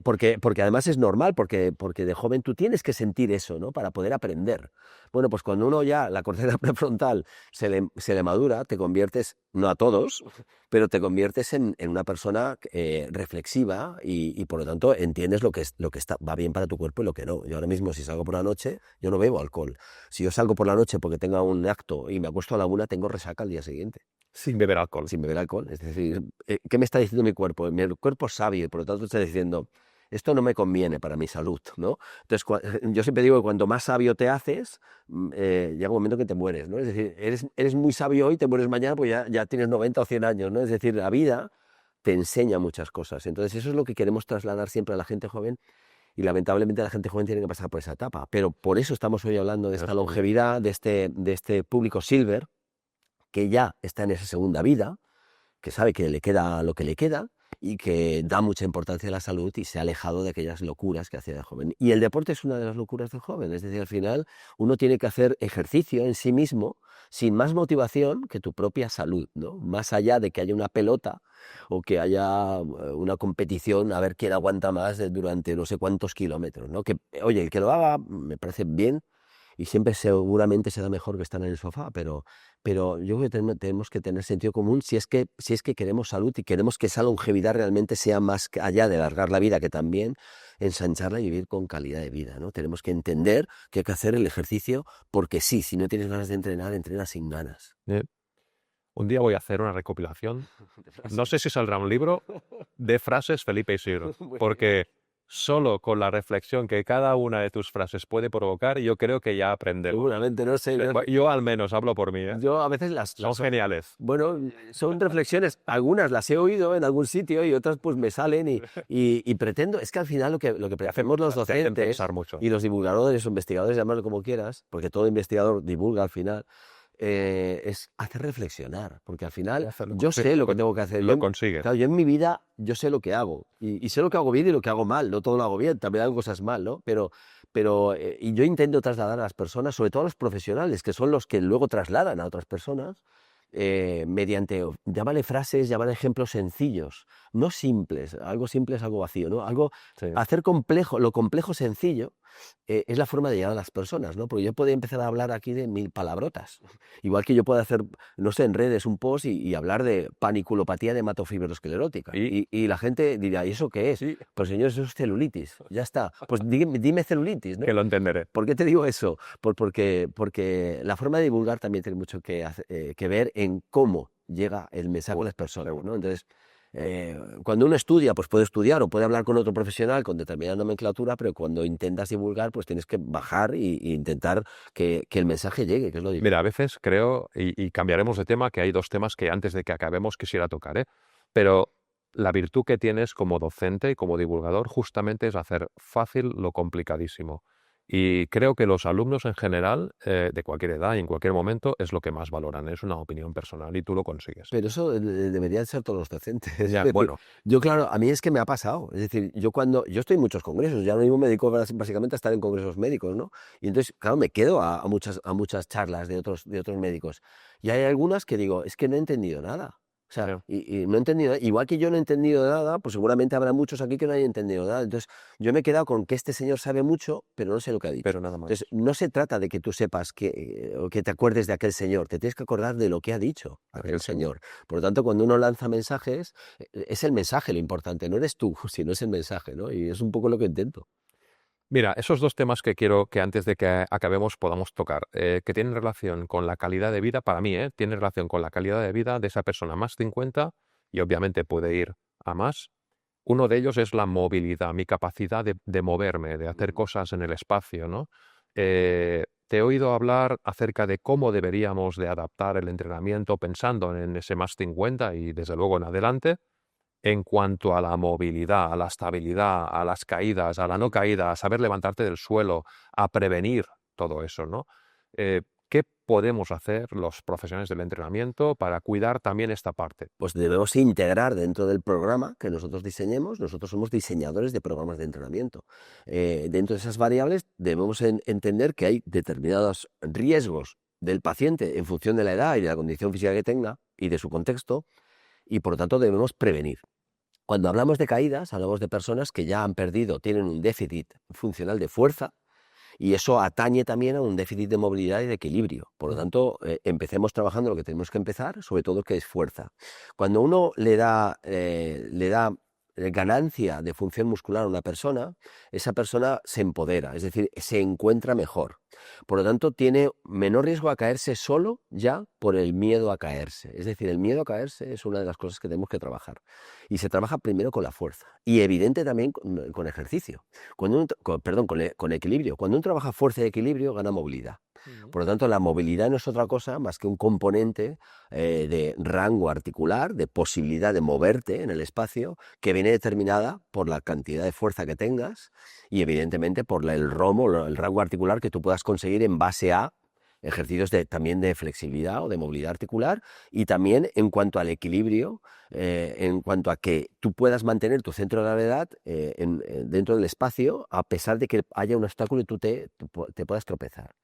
además es normal, porque de joven tú tienes que sentir eso, ¿no? Para poder aprender. Bueno, pues cuando uno ya, la corteza prefrontal se le madura, te conviertes, no a todos, pero te conviertes en una persona reflexiva y por lo tanto entiendes lo que va bien para tu cuerpo y lo que no. Yo ahora mismo si salgo por la noche, yo no bebo alcohol. Si yo salgo por la noche porque tenga un acto y me acuesto a la 1, tengo resaca al día siguiente. Sin beber alcohol. Sin beber alcohol. Es decir, ¿qué me está diciendo mi cuerpo? Mi cuerpo es sabio y por lo tanto está diciendo, esto no me conviene para mi salud, ¿no? Entonces, yo siempre digo que cuanto más sabio te haces, llega un momento que te mueres, ¿no? Es decir, eres muy sabio hoy, te mueres mañana, pues ya tienes 90 o 100 años, ¿no? Es decir, la vida te enseña muchas cosas. Entonces, eso es lo que queremos trasladar siempre a la gente joven y lamentablemente la gente joven tiene que pasar por esa etapa. Pero por eso estamos hoy hablando de esta longevidad, de este público silver, que ya está en esa segunda vida, que sabe que le queda lo que le queda y que da mucha importancia a la salud y se ha alejado de aquellas locuras que hacía de joven. Y el deporte es una de las locuras del joven, es decir, al final uno tiene que hacer ejercicio en sí mismo sin más motivación que tu propia salud, ¿no? Más allá de que haya una pelota o que haya una competición a ver quién aguanta más durante no sé cuántos kilómetros, ¿no? Que, oye, el que lo haga me parece bien y siempre seguramente será mejor que estar en el sofá, pero yo creo que tenemos que tener sentido común si es que queremos salud y queremos que esa longevidad realmente sea más allá de alargar la vida, que también ensancharla y vivir con calidad de vida, ¿no? Tenemos que entender que hay que hacer el ejercicio porque sí, si no tienes ganas de entrenar, entrena sin ganas. Un día voy a hacer una recopilación. No sé si saldrá un libro de frases Felipe Isidro, porque solo con la reflexión que cada una de tus frases puede provocar, yo creo que ya aprendemos. Seguramente, no sé. Yo al menos hablo por mí, ¿eh? Yo a veces Son geniales. Bueno, son reflexiones, algunas las he oído en algún sitio y otras pues me salen y pretendo, es que al final lo que hacemos los Te hacen docentes pensar mucho. y los divulgadores o investigadores, llamarlo como quieras, porque todo investigador divulga al final, es hacer reflexionar, porque al final yo sé lo que tengo que hacer. Lo consigues. Claro, yo en mi vida yo sé lo que hago y sé lo que hago bien y lo que hago mal, no todo lo hago bien, también hago cosas mal, ¿no? Y yo intento trasladar a las personas, sobre todo a los profesionales, que son los que luego trasladan a otras personas, mediante, llámale frases, llámale ejemplos sencillos, no simples. Algo simple es algo vacío, ¿no? Hacer complejo, lo complejo sencillo, es la forma de llegar a las personas, ¿no? Porque yo puedo empezar a hablar aquí de 1000 palabrotas, igual que yo puedo hacer, no sé, en redes un post y hablar de paniculopatía de hematofibrosclerótica. Y la gente dirá, ¿y eso qué es? Sí. Pues señor, eso es celulitis, ya está. Pues dime celulitis, ¿no? Que lo entenderé. ¿Por qué te digo eso? Porque la forma de divulgar también tiene mucho que ver en cómo llega el mensaje a las personas, ¿no? Entonces, Cuando uno estudia, pues puede estudiar o puede hablar con otro profesional con determinada nomenclatura, pero cuando intentas divulgar, pues tienes que bajar y intentar que el mensaje llegue, que es lo difícil. Mira, a veces creo, y cambiaremos de tema, que hay dos temas que antes de que acabemos quisiera tocar, ¿eh? Pero la virtud que tienes como docente y como divulgador justamente es hacer fácil lo complicadísimo. Y creo que los alumnos en general, de cualquier edad y en cualquier momento, es lo que más valoran. Es una opinión personal y tú lo consigues. Pero eso deberían ser todos los docentes. Es Ya, decir, bueno, yo, claro, a mí es que me ha pasado. Es decir, yo estoy en muchos congresos, ya ahora mismo me dedico básicamente a estar en congresos médicos, ¿no? Y entonces, claro, me quedo a muchas charlas de otros médicos. Y hay algunas que digo, es que no he entendido nada. O sea, ya, y no he entendido nada. Igual que yo no he entendido nada, pues seguramente habrá muchos aquí que no hayan entendido nada. Entonces, yo me he quedado con que este señor sabe mucho, pero no sé lo que ha dicho. pero nada más. Entonces, no se trata de que tú sepas o que te acuerdes de aquel señor, te tienes que acordar de lo que ha dicho aquel Aquel señor. señor. Por lo tanto, cuando uno lanza mensajes, es el mensaje lo importante, no eres tú, sino es el mensaje, ¿no? Y es un poco lo que intento. Mira, esos dos temas que quiero que antes de que acabemos podamos tocar, que tienen relación con la calidad de vida, para mí, tiene relación con la calidad de vida de esa persona más 50 y obviamente puede ir a más. Uno de ellos es la movilidad, mi capacidad de moverme, de hacer Mm. cosas en el espacio, ¿no? Te he oído hablar acerca de cómo deberíamos de adaptar el entrenamiento pensando en ese más 50 y desde luego en adelante en cuanto a la movilidad, a la estabilidad, a las caídas, a la no caída, a saber levantarte del suelo, a prevenir todo eso, ¿no? ¿Qué podemos hacer los profesionales del entrenamiento para cuidar también esta parte? Pues debemos integrar dentro del programa que nosotros diseñemos, nosotros somos diseñadores de programas de entrenamiento. Dentro de esas variables debemos entender que hay determinados riesgos del paciente en función de la edad y de la condición física que tenga y de su contexto, y por lo tanto debemos prevenir. Cuando hablamos de caídas, hablamos de personas que ya han perdido, tienen un déficit funcional de fuerza, y eso atañe también a un déficit de movilidad y de equilibrio. Por lo Mm. tanto, empecemos trabajando lo que tenemos que empezar, sobre todo que es fuerza. Cuando uno le da ganancia de función muscular a una persona, esa persona se empodera, es decir, se encuentra mejor. Por lo tanto, tiene menor riesgo a caerse solo ya por el miedo a caerse. Es decir, el miedo a caerse es una de las cosas que tenemos que trabajar. Y se trabaja primero con la fuerza y evidente también con ejercicio. Con equilibrio. Cuando uno trabaja fuerza y equilibrio, gana movilidad. Mm. Por lo tanto, la movilidad no es otra cosa más que un componente de rango articular, de posibilidad de moverte en el espacio, que viene determinada por la cantidad de fuerza que tengas y evidentemente por el romo, el rango articular que tú puedas conseguir en base a ejercicios también de flexibilidad o de movilidad articular, y también en cuanto al equilibrio, en cuanto a que tú puedas mantener tu centro de gravedad dentro del espacio a pesar de que haya un obstáculo y tú te puedas tropezar.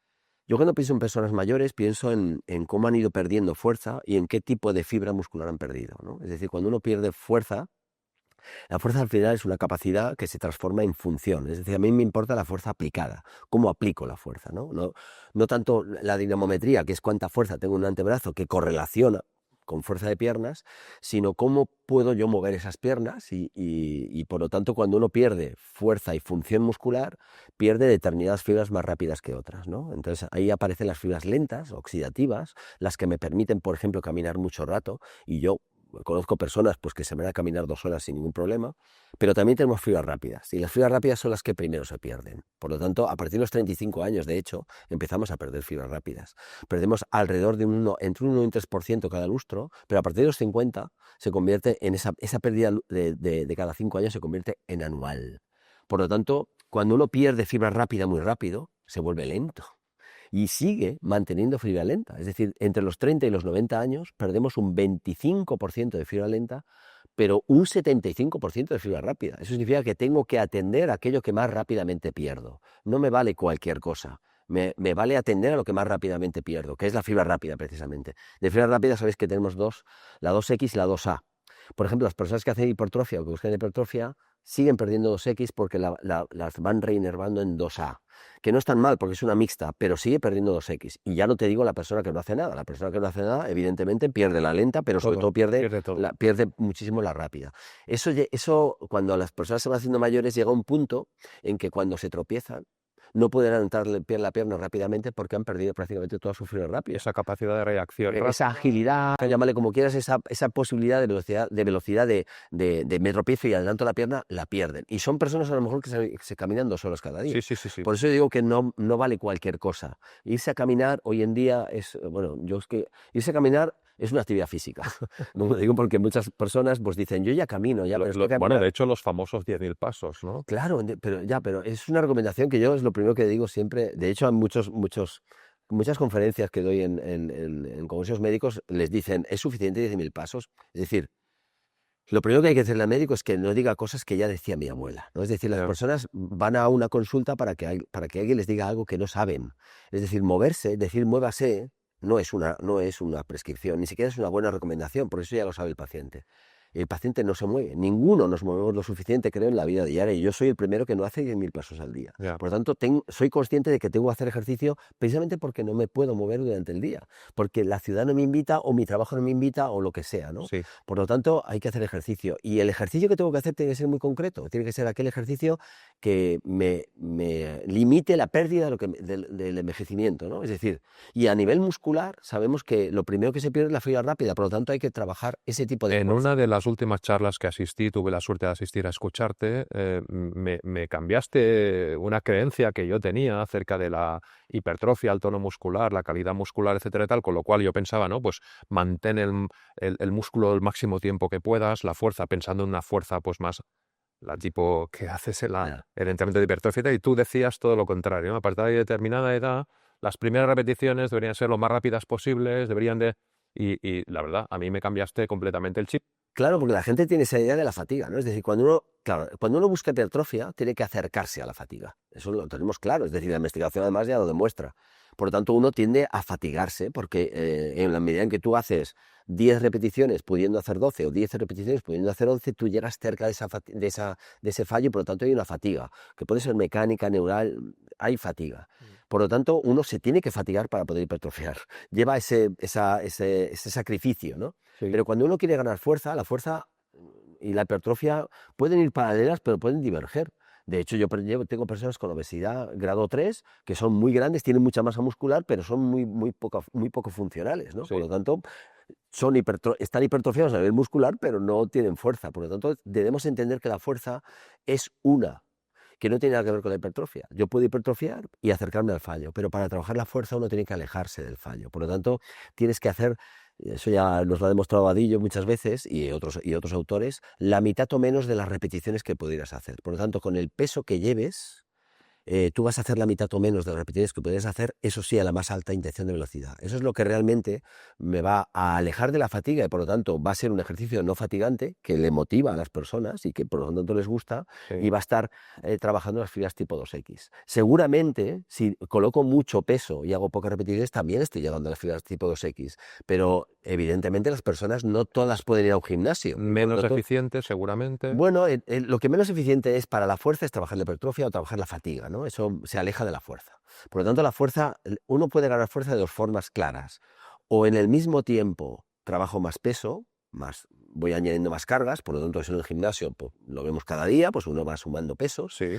Yo cuando pienso en personas mayores pienso en cómo han ido perdiendo fuerza y en qué tipo de fibra muscular han perdido, ¿no? Es decir, cuando uno pierde fuerza, la fuerza al final es una capacidad que se transforma en función. Es decir, a mí me importa la fuerza aplicada, cómo aplico la fuerza, ¿no? No tanto la dinamometría, que es cuánta fuerza tengo en un antebrazo, que correlaciona con fuerza de piernas, sino cómo puedo yo mover esas piernas y por lo tanto cuando uno pierde fuerza y función muscular, pierde determinadas fibras más rápidas que otras, ¿no? Entonces ahí aparecen las fibras lentas, oxidativas, las que me permiten, por ejemplo, caminar mucho rato, y yo conozco personas pues, que se van a caminar 2 horas sin ningún problema, pero también tenemos fibras rápidas, y las fibras rápidas son las que primero se pierden. Por lo tanto, a partir de los 35 años, de hecho, empezamos a perder fibras rápidas. Perdemos alrededor de entre un 1 y un 3% cada lustro, pero a partir de los 50 se convierte en esa pérdida de cada 5 años se convierte en anual. Por lo tanto, cuando uno pierde fibra rápida muy rápido, se vuelve lento y sigue manteniendo fibra lenta. Es decir, entre los 30 y los 90 años perdemos un 25% de fibra lenta, pero un 75% de fibra rápida. Eso significa que tengo que atender a aquello que más rápidamente pierdo. No me vale cualquier cosa. Me vale atender a lo que más rápidamente pierdo, que es la fibra rápida precisamente. De fibra rápida sabéis que tenemos dos, la 2X y la 2A. Por ejemplo, las personas que hacen hipertrofia o que buscan hipertrofia siguen perdiendo 2X porque las van reinervando en 2A, que no es tan mal porque es una mixta, pero sigue perdiendo 2X. Y ya no te digo la persona que no hace nada. La persona que no hace nada, evidentemente, pierde la lenta, pero sobre todo Pierde todo. pierde muchísimo la rápida. Eso, cuando las personas se van haciendo mayores, llega un punto en que cuando se tropiezan, no pueden levantar la pierna rápidamente porque han perdido prácticamente toda su fibra rápida. Esa capacidad de reacción. Esa agilidad, llámale como quieras, esa posibilidad de me tropiezo y adelanto la pierna, la pierden. Y son personas a lo mejor que se caminan 2 horas cada día. Sí. Por eso digo que no vale cualquier cosa. Irse a caminar hoy en día irse a caminar es una actividad física. No lo digo porque muchas personas pues dicen, yo ya camino, ya, pero es que Bueno, caminar... de hecho, los famosos 10.000 pasos, ¿no? Claro, pero es una recomendación que yo es lo primero que digo siempre. De hecho, hay muchas conferencias que doy en congresos médicos, les dicen, ¿es suficiente 10.000 pasos? Es decir, lo primero que hay que decirle al médico es que no diga cosas que ya decía mi abuela, ¿no? Es decir, las personas van a una consulta para que alguien les diga algo que no saben. Es decir, moverse, decir muévase, no es una prescripción, ni siquiera es una buena recomendación, porque eso ya lo sabe el paciente. El paciente no se mueve, ninguno nos movemos lo suficiente, creo, en la vida diaria, y yo soy el primero que no hace 10.000 pasos al día. Por lo tanto, soy consciente de que tengo que hacer ejercicio precisamente porque no me puedo mover durante el día, porque la ciudad no me invita, o mi trabajo no me invita, o lo que sea, ¿no? Sí. Por lo tanto, hay que hacer ejercicio, y el ejercicio que tengo que hacer tiene que ser muy concreto, tiene que ser aquel ejercicio que me limite la pérdida del envejecimiento, ¿no? Es decir, y a nivel muscular sabemos que lo primero que se pierde es la fibra rápida, por lo tanto hay que trabajar ese tipo de En cosas. una de las últimas charlas que asistí, tuve la suerte de asistir a escucharte, me cambiaste una creencia que yo tenía acerca de la hipertrofia, el tono muscular, la calidad muscular, etcétera y tal, con lo cual yo pensaba, ¿no? Pues mantén el músculo el máximo tiempo que puedas, la fuerza, pensando en una fuerza pues más la tipo que haces el entrenamiento de hipertrofia, y tú decías todo lo contrario, ¿no? A partir de determinada edad, las primeras repeticiones deberían ser lo más rápidas posibles, y la verdad, a mí me cambiaste completamente el chip. Claro, porque la gente tiene esa idea de la fatiga, ¿no? Es decir, cuando uno busca hipertrofia, tiene que acercarse a la fatiga. Eso lo tenemos claro, es decir, la investigación además ya lo demuestra. Por lo tanto, uno tiende a fatigarse, porque en la medida en que tú haces 10 repeticiones pudiendo hacer 12 o 10 repeticiones pudiendo hacer 11, tú llegas cerca de ese fallo y por lo tanto hay una fatiga, que puede ser mecánica, neural, hay fatiga. Por lo tanto, uno se tiene que fatigar para poder hipertrofiar. Lleva ese sacrificio, ¿no? Sí. Pero cuando uno quiere ganar fuerza, la fuerza y la hipertrofia pueden ir paralelas, pero pueden diverger. De hecho, yo tengo personas con obesidad grado 3 que son muy grandes, tienen mucha masa muscular, pero son muy poco funcionales, ¿no? Sí. Por lo tanto, están hipertrofiados a nivel muscular, pero no tienen fuerza. Por lo tanto, debemos entender que la fuerza es que no tiene nada que ver con la hipertrofia. Yo puedo hipertrofiar y acercarme al fallo, pero para trabajar la fuerza uno tiene que alejarse del fallo. Por lo tanto, tienes que hacer, eso ya nos lo ha demostrado Vadillo muchas veces y otros autores, la mitad o menos de las repeticiones que pudieras hacer. Por lo tanto, con el peso que lleves, tú vas a hacer la mitad o menos de las repeticiones que puedes hacer, eso sí, a la más alta intención de velocidad. Eso es lo que realmente me va a alejar de la fatiga y por lo tanto va a ser un ejercicio no fatigante que le motiva a las personas y que por lo tanto les gusta, y va a estar trabajando las fibras tipo 2X. Seguramente, si coloco mucho peso y hago pocas repeticiones, también estoy llegando a las fibras tipo 2X, pero evidentemente las personas no todas pueden ir a un gimnasio. Menos eficiente, seguramente. Bueno, lo que menos eficiente es para la fuerza es trabajar la hipertrofia o trabajar la fatiga, ¿no? Eso se aleja de la fuerza. Por lo tanto, la fuerza, uno puede ganar fuerza de dos formas claras. O en el mismo tiempo trabajo más peso, voy añadiendo más cargas, por lo tanto, eso en el gimnasio pues, lo vemos cada día, pues uno va sumando pesos. Sí.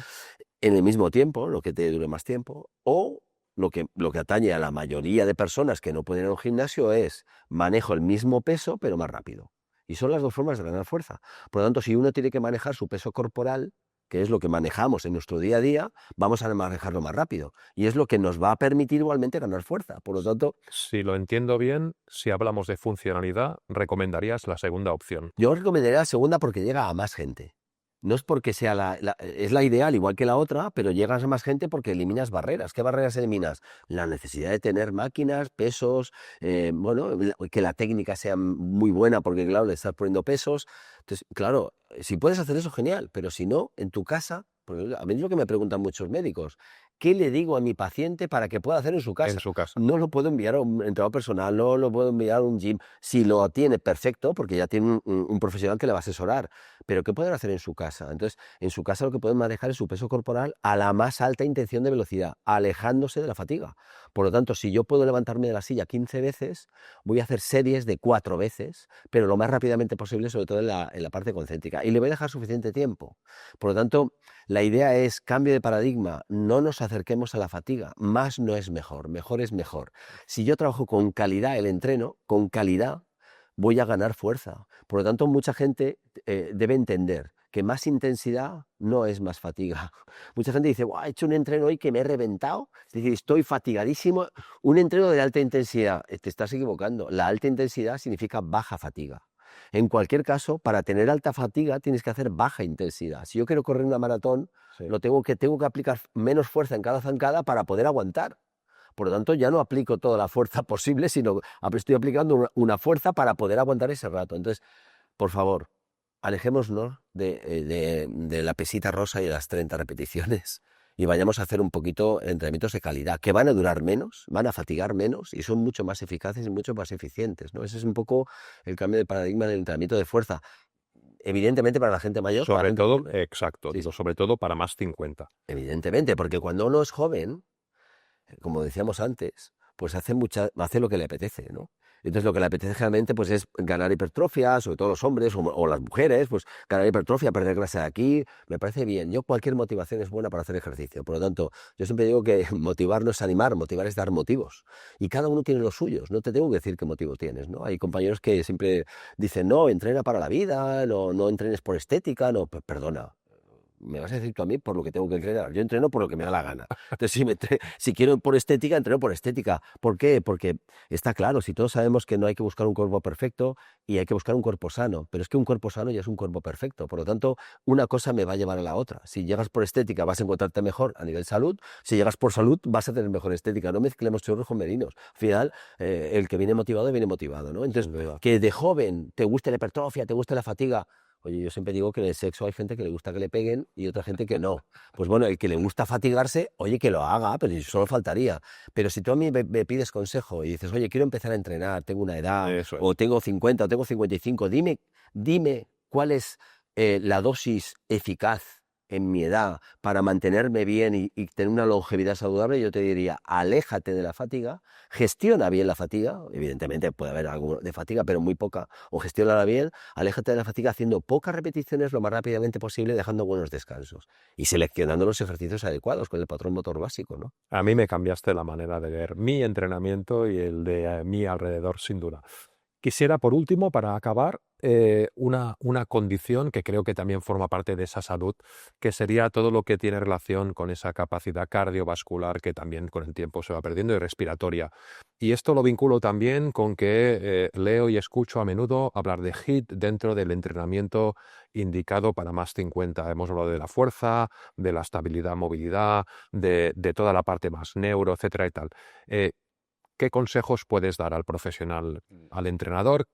En el mismo tiempo, lo que te dure más tiempo, o lo que atañe a la mayoría de personas que no pueden ir a un gimnasio es manejo el mismo peso, pero más rápido. Y son las dos formas de ganar fuerza. Por lo tanto, si uno tiene que manejar su peso corporal, que es lo que manejamos en nuestro día a día, vamos a manejarlo más rápido. Y es lo que nos va a permitir igualmente ganar fuerza. Por lo tanto, si lo entiendo bien, si hablamos de funcionalidad, recomendarías la segunda opción. Yo recomendaría la segunda porque llega a más gente. No es porque sea es la ideal, igual que la otra, pero llegas a más gente porque eliminas barreras. ¿Qué barreras eliminas? La necesidad de tener máquinas, pesos, que la técnica sea muy buena porque, claro, le estás poniendo pesos. Entonces, claro, si puedes hacer eso, genial, pero si no, en tu casa, porque a mí es lo que me preguntan muchos médicos, ¿qué le digo a mi paciente para que pueda hacer en su casa? En su casa. No lo puedo enviar a un entrenador personal, no lo puedo enviar a un gym. Si lo tiene, perfecto, porque ya tiene un profesional que le va a asesorar. Pero ¿qué pueden hacer en su casa? Entonces, en su casa lo que pueden manejar es su peso corporal a la más alta intención de velocidad, alejándose de la fatiga. Por lo tanto, si yo puedo levantarme de la silla 15 veces, voy a hacer series de 4 veces, pero lo más rápidamente posible, sobre todo en la parte concéntrica. Y le voy a dejar suficiente tiempo. Por lo tanto, la idea es cambio de paradigma, no nos acerquemos a la fatiga, más no es mejor es mejor. Si yo trabajo con calidad el entreno, con calidad, voy a ganar fuerza. Por lo tanto, mucha gente debe entender que más intensidad no es más fatiga. Mucha gente dice, he hecho un entreno hoy que me he reventado, es decir, estoy fatigadísimo. Un entreno de alta intensidad, te estás equivocando. La alta intensidad significa baja fatiga. En cualquier caso, para tener alta fatiga tienes que hacer baja intensidad. Si yo quiero correr una maratón, Sí. tengo que aplicar menos fuerza en cada zancada para poder aguantar. Por lo tanto, ya no aplico toda la fuerza posible, sino estoy aplicando una fuerza para poder aguantar ese rato. Entonces, por favor, alejémonos de la pesita rosa y de las 30 repeticiones y vayamos a hacer un poquito entrenamientos de calidad, que van a durar menos, van a fatigar menos y son mucho más eficaces y mucho más eficientes, ¿no? Ese es un poco el cambio de paradigma del entrenamiento de fuerza. Evidentemente para la gente mayor... Sobre gente todo, joven, exacto, sí, digo, sobre todo para más 50. evidentemente, porque cuando uno es joven, como decíamos antes, pues hace lo que le apetece, ¿no? Entonces lo que le apetece generalmente pues es ganar hipertrofia, sobre todo los hombres o las mujeres, pues ganar hipertrofia, perder grasa de aquí, me parece bien. Cualquier motivación es buena para hacer ejercicio. Por lo tanto, yo siempre digo que motivar no es animar, motivar es dar motivos. Y cada uno tiene los suyos, no te tengo que decir qué motivo tienes, ¿no? Hay compañeros que siempre dicen, no, entrena para la vida, no entrenes por estética, no, perdona. Me vas a decir tú a mí por lo que tengo que entrenar. Yo entreno por lo que me da la gana. Entonces, si quiero por estética, entreno por estética. ¿Por qué? Porque está claro, si todos sabemos que no hay que buscar un cuerpo perfecto y hay que buscar un cuerpo sano, pero es que un cuerpo sano ya es un cuerpo perfecto. Por lo tanto, una cosa me va a llevar a la otra. Si llegas por estética, vas a encontrarte mejor a nivel salud. Si llegas por salud, vas a tener mejor estética. No mezclemos chorros con merinos. Al final, el que viene motivado, ¿no? Entonces, que de joven te guste la hipertrofia, te guste la fatiga. Oye, yo siempre digo que en el sexo hay gente que le gusta que le peguen y otra gente que no. Pues bueno, el que le gusta fatigarse, oye, que lo haga, pero solo faltaría. Pero si tú a mí me pides consejo y dices, oye, quiero empezar a entrenar, tengo una edad, Eso es. o tengo 50 o tengo 55, dime cuál es la dosis eficaz en mi edad para mantenerme bien y tener una longevidad saludable. Yo te diría, aléjate de la fatiga, gestiona bien la fatiga, evidentemente puede haber algo de fatiga, pero muy poca, o gestiónala bien, aléjate de la fatiga haciendo pocas repeticiones lo más rápidamente posible, dejando buenos descansos y seleccionando los ejercicios adecuados con el patrón motor básico, ¿no? A mí me cambiaste la manera de ver mi entrenamiento y el de mi alrededor, sin duda. Quisiera, por último, para acabar, una condición que creo que también forma parte de esa salud, que sería todo lo que tiene relación con esa capacidad cardiovascular que también con el tiempo se va perdiendo y respiratoria. Y esto lo vinculo también con que leo y escucho a menudo hablar de HIIT dentro del entrenamiento indicado para más 50. Hemos hablado de la fuerza, de la estabilidad, movilidad, de toda la parte más neuro, etcétera y tal. ¿Qué consejos puedes dar al profesional, al entrenador,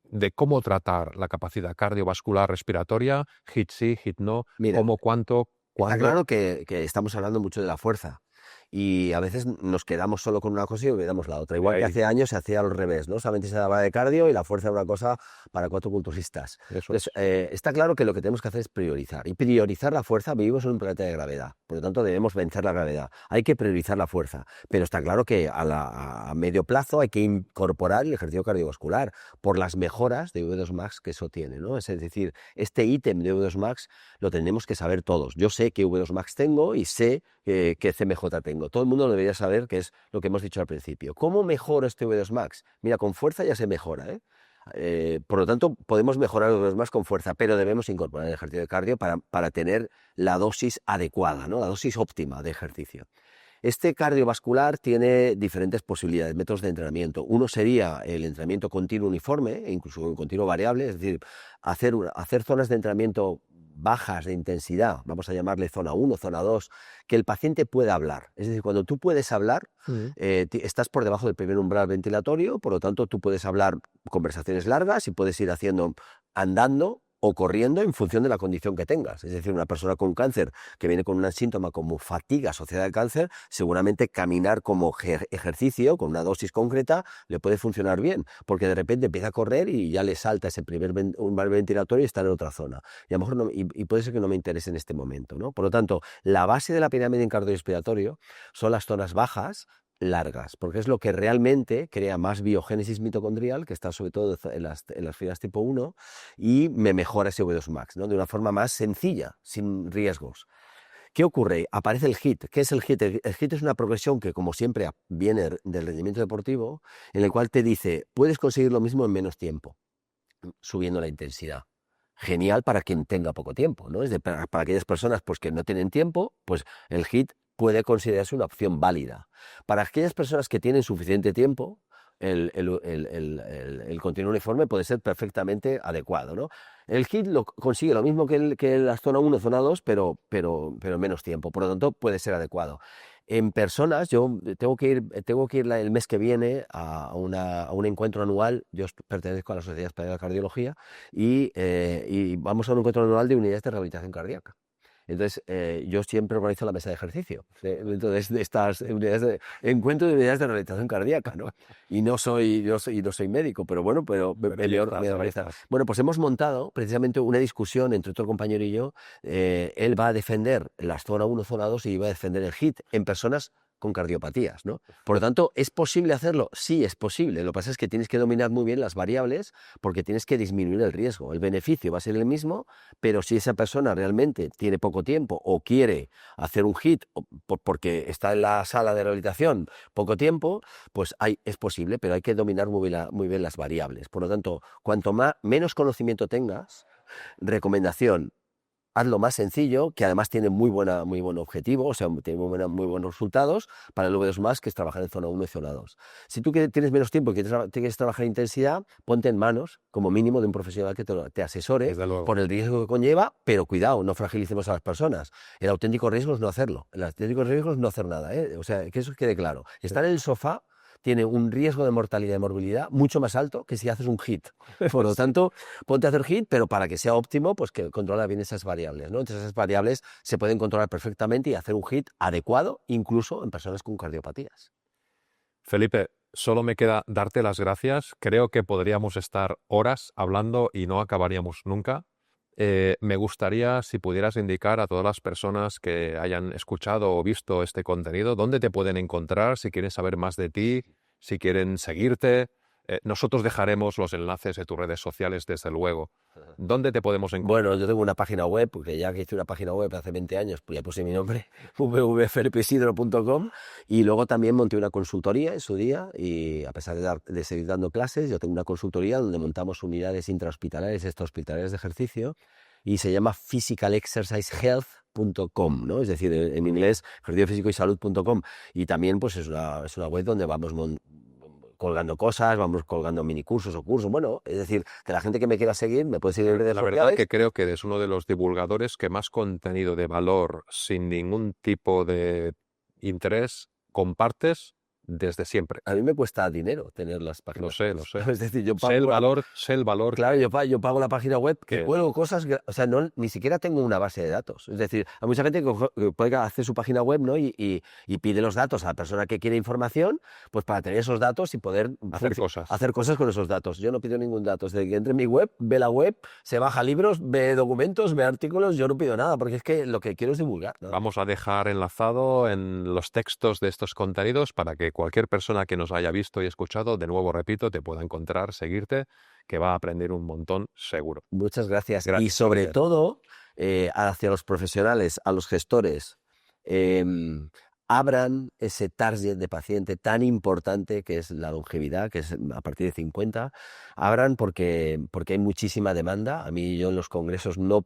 de cómo tratar la capacidad cardiovascular respiratoria, HIIT sí, HIIT no, Mira, cómo, cuánto, está cuándo? claro que estamos hablando mucho de la fuerza y a veces nos quedamos solo con una cosa y olvidamos la otra. Igual que Ahí, hace años se hacía al revés, ¿no? Solamente se daba de cardio y la fuerza era una cosa para cuatro culturistas. eso Entonces, es. está claro que lo que tenemos que hacer es priorizar. Y priorizar la fuerza, vivimos en un planeta de gravedad. Por lo tanto, debemos vencer la gravedad. Hay que priorizar la fuerza. Pero está claro que a medio plazo hay que incorporar el ejercicio cardiovascular por las mejoras de V2 Max que eso tiene, ¿no? Es decir, este ítem de V2 Max lo tenemos que saber todos. Yo sé qué V2 Max tengo y sé qué CMJ tengo. Todo el mundo debería saber qué es lo que hemos dicho al principio. ¿Cómo mejoro este V2 Max? Mira, con fuerza ya se mejora, ¿eh? Por lo tanto, podemos mejorar los más con fuerza, pero debemos incorporar el ejercicio de cardio para tener la dosis adecuada, ¿no? La dosis óptima de ejercicio. Este cardiovascular tiene diferentes posibilidades, métodos de entrenamiento. Uno sería el entrenamiento continuo uniforme, e incluso un continuo variable, es decir, hacer zonas de entrenamiento bajas de intensidad, vamos a llamarle zona 1, zona 2, que el paciente pueda hablar. Es decir, cuando tú puedes hablar, Mm. estás por debajo del primer umbral ventilatorio, por lo tanto tú puedes hablar conversaciones largas y puedes ir haciendo andando o corriendo en función de la condición que tengas. Es decir, una persona con cáncer que viene con un síntoma como fatiga asociada al cáncer, seguramente caminar como ejercicio, con una dosis concreta, le puede funcionar bien, porque de repente empieza a correr y ya le salta ese primer umbral ventilatorio y está en otra zona. Y a lo mejor y puede ser que no me interese en este momento, ¿no? Por lo tanto, la base de la pirámide en cardiorrespiratorio son las zonas bajas, largas, porque es lo que realmente crea más biogénesis mitocondrial, que está sobre todo en las fibras tipo 1, y me mejora ese V2 Max, ¿no? De una forma más sencilla, sin riesgos. ¿Qué ocurre? Aparece el HIIT. ¿Qué es el HIIT? El HIIT es una progresión que, como siempre, viene del rendimiento deportivo, en el cual te dice, puedes conseguir lo mismo en menos tiempo, subiendo la intensidad. Genial para quien tenga poco tiempo, ¿no? Para aquellas personas pues, que no tienen tiempo, pues el HIIT puede considerarse una opción válida. Para aquellas personas que tienen suficiente tiempo, el continuo uniforme puede ser perfectamente adecuado, ¿no? El HIIT consigue lo mismo que la zona 1, zona 2, pero en menos tiempo, por lo tanto puede ser adecuado. En personas, yo tengo que ir el mes que viene a un encuentro anual. Yo pertenezco a la Sociedad Española de Cardiología y vamos a un encuentro anual de unidades de rehabilitación cardíaca. Entonces, yo siempre organizo la mesa de ejercicio. Entonces, de estas unidades encuentro de unidades de rehabilitación cardíaca, ¿no? Y no soy médico, pero bueno, me organizo. Bueno, pues hemos montado precisamente una discusión entre otro compañero y yo. Él va a defender las zona 1, zona 2 y va a defender el HIIT en personas con cardiopatías, ¿no? Por lo tanto, ¿es posible hacerlo? Sí, es posible. Lo que pasa es que tienes que dominar muy bien las variables porque tienes que disminuir el riesgo. El beneficio va a ser el mismo, pero si esa persona realmente tiene poco tiempo o quiere hacer un HIIT porque está en la sala de rehabilitación poco tiempo, pues es posible, pero hay que dominar muy bien las variables. Por lo tanto, cuanto menos conocimiento tengas, recomendación, hazlo más sencillo, que además tiene muy buen objetivo, o sea, tiene muy buenos resultados para el V2+, que es trabajar en zona 1 y zona 2. Si tú tienes menos tiempo y quieres trabajar en intensidad, ponte en manos, como mínimo, de un profesional que te asesore por el riesgo que conlleva, pero cuidado, no fragilicemos a las personas. El auténtico riesgo es no hacerlo. El auténtico riesgo es no hacer nada, ¿eh? O sea, que eso quede claro. Estar en el sofá tiene un riesgo de mortalidad y morbilidad mucho más alto que si haces un HIIT. Por lo tanto, ponte a hacer HIIT, pero para que sea óptimo, pues que controla bien esas variables, ¿no? Entonces, esas variables se pueden controlar perfectamente y hacer un HIIT adecuado, incluso en personas con cardiopatías. Felipe, solo me queda darte las gracias. Creo que podríamos estar horas hablando y no acabaríamos nunca. Me gustaría si pudieras indicar a todas las personas que hayan escuchado o visto este contenido, dónde te pueden encontrar, si quieren saber más de ti, si quieren seguirte. Nosotros dejaremos los enlaces de tus redes sociales, desde luego. ¿Dónde te podemos encontrar? Bueno, yo tengo una página web, porque ya que hice una página web hace 20 años, pues ya puse mi nombre, www.felipesidro.com, y luego también monté una consultoría en su día, y a pesar de seguir dando clases, yo tengo una consultoría donde montamos unidades intrahospitalarias, extrahospitalarias de ejercicio, y se llama physicalexercisehealth.com, ¿no? Es decir, en inglés, ejerciciofísicoysalud.com, y también pues es una web donde vamos colgando cosas, vamos colgando minicursos o cursos. Bueno, es decir, que la gente que me quiera seguir me puede seguir en redes sociales. La verdad que creo que eres uno de los divulgadores que más contenido de valor, sin ningún tipo de interés, compartes desde siempre. A mí me cuesta dinero tener las páginas. Lo sé. Es decir, yo pago Sé el valor. Claro, yo pago la página web, que cuelgo cosas, o sea, ni siquiera tengo una base de datos. Es decir, hay mucha gente que puede hacer su página web, ¿no? y pide los datos a la persona que quiere información, pues para tener esos datos y poder hacer cosas con esos datos. Yo no pido ningún dato. Desde que entre en mi web, ve la web, se baja libros, ve documentos, ve artículos, yo no pido nada, porque es que lo que quiero es divulgar, ¿no? Vamos a dejar enlazado en los textos de estos contenidos para que cualquier persona que nos haya visto y escuchado, de nuevo repito, te pueda encontrar, seguirte, que va a aprender un montón seguro. Muchas gracias. Y sobre todo, hacia los profesionales, a los gestores, abran ese target de paciente tan importante que es la longevidad, que es a partir de 50, abran porque hay muchísima demanda. A mí, yo en los congresos no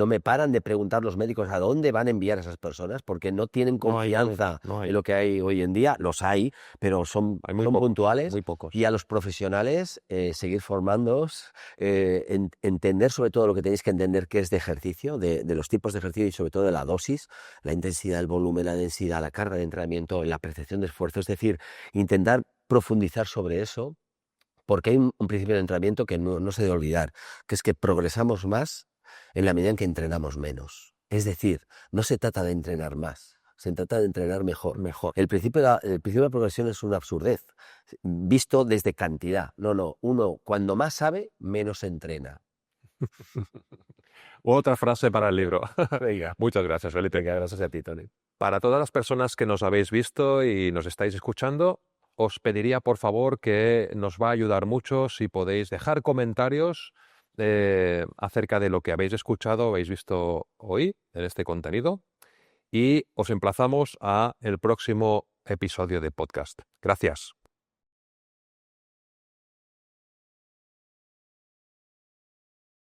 me paran de preguntar los médicos a dónde van a enviar a esas personas, porque no tienen confianza en lo que hay hoy en día. Los hay, pero son puntuales. Muy pocos. Y a los profesionales, seguir formándoos, entender sobre todo lo que tenéis que entender, que es de ejercicio, de los tipos de ejercicio y sobre todo de la dosis, la intensidad, el volumen, la densidad, la carga de entrenamiento, la percepción de esfuerzo. Es decir, intentar profundizar sobre eso, porque hay un principio de entrenamiento que no se debe olvidar, que es que progresamos más en la medida en que entrenamos menos. Es decir, no se trata de entrenar más, se trata de entrenar mejor. El principio de la progresión es una absurdez, visto desde cantidad. No, uno cuando más sabe, menos entrena. Otra frase para el libro. Venga. Muchas gracias, Felipe. Venga, gracias a ti, Tony. Para todas las personas que nos habéis visto y nos estáis escuchando, os pediría por favor que nos va a ayudar mucho si podéis dejar comentarios acerca de lo que habéis escuchado, habéis visto hoy en este contenido y os emplazamos a el próximo episodio de podcast. Gracias.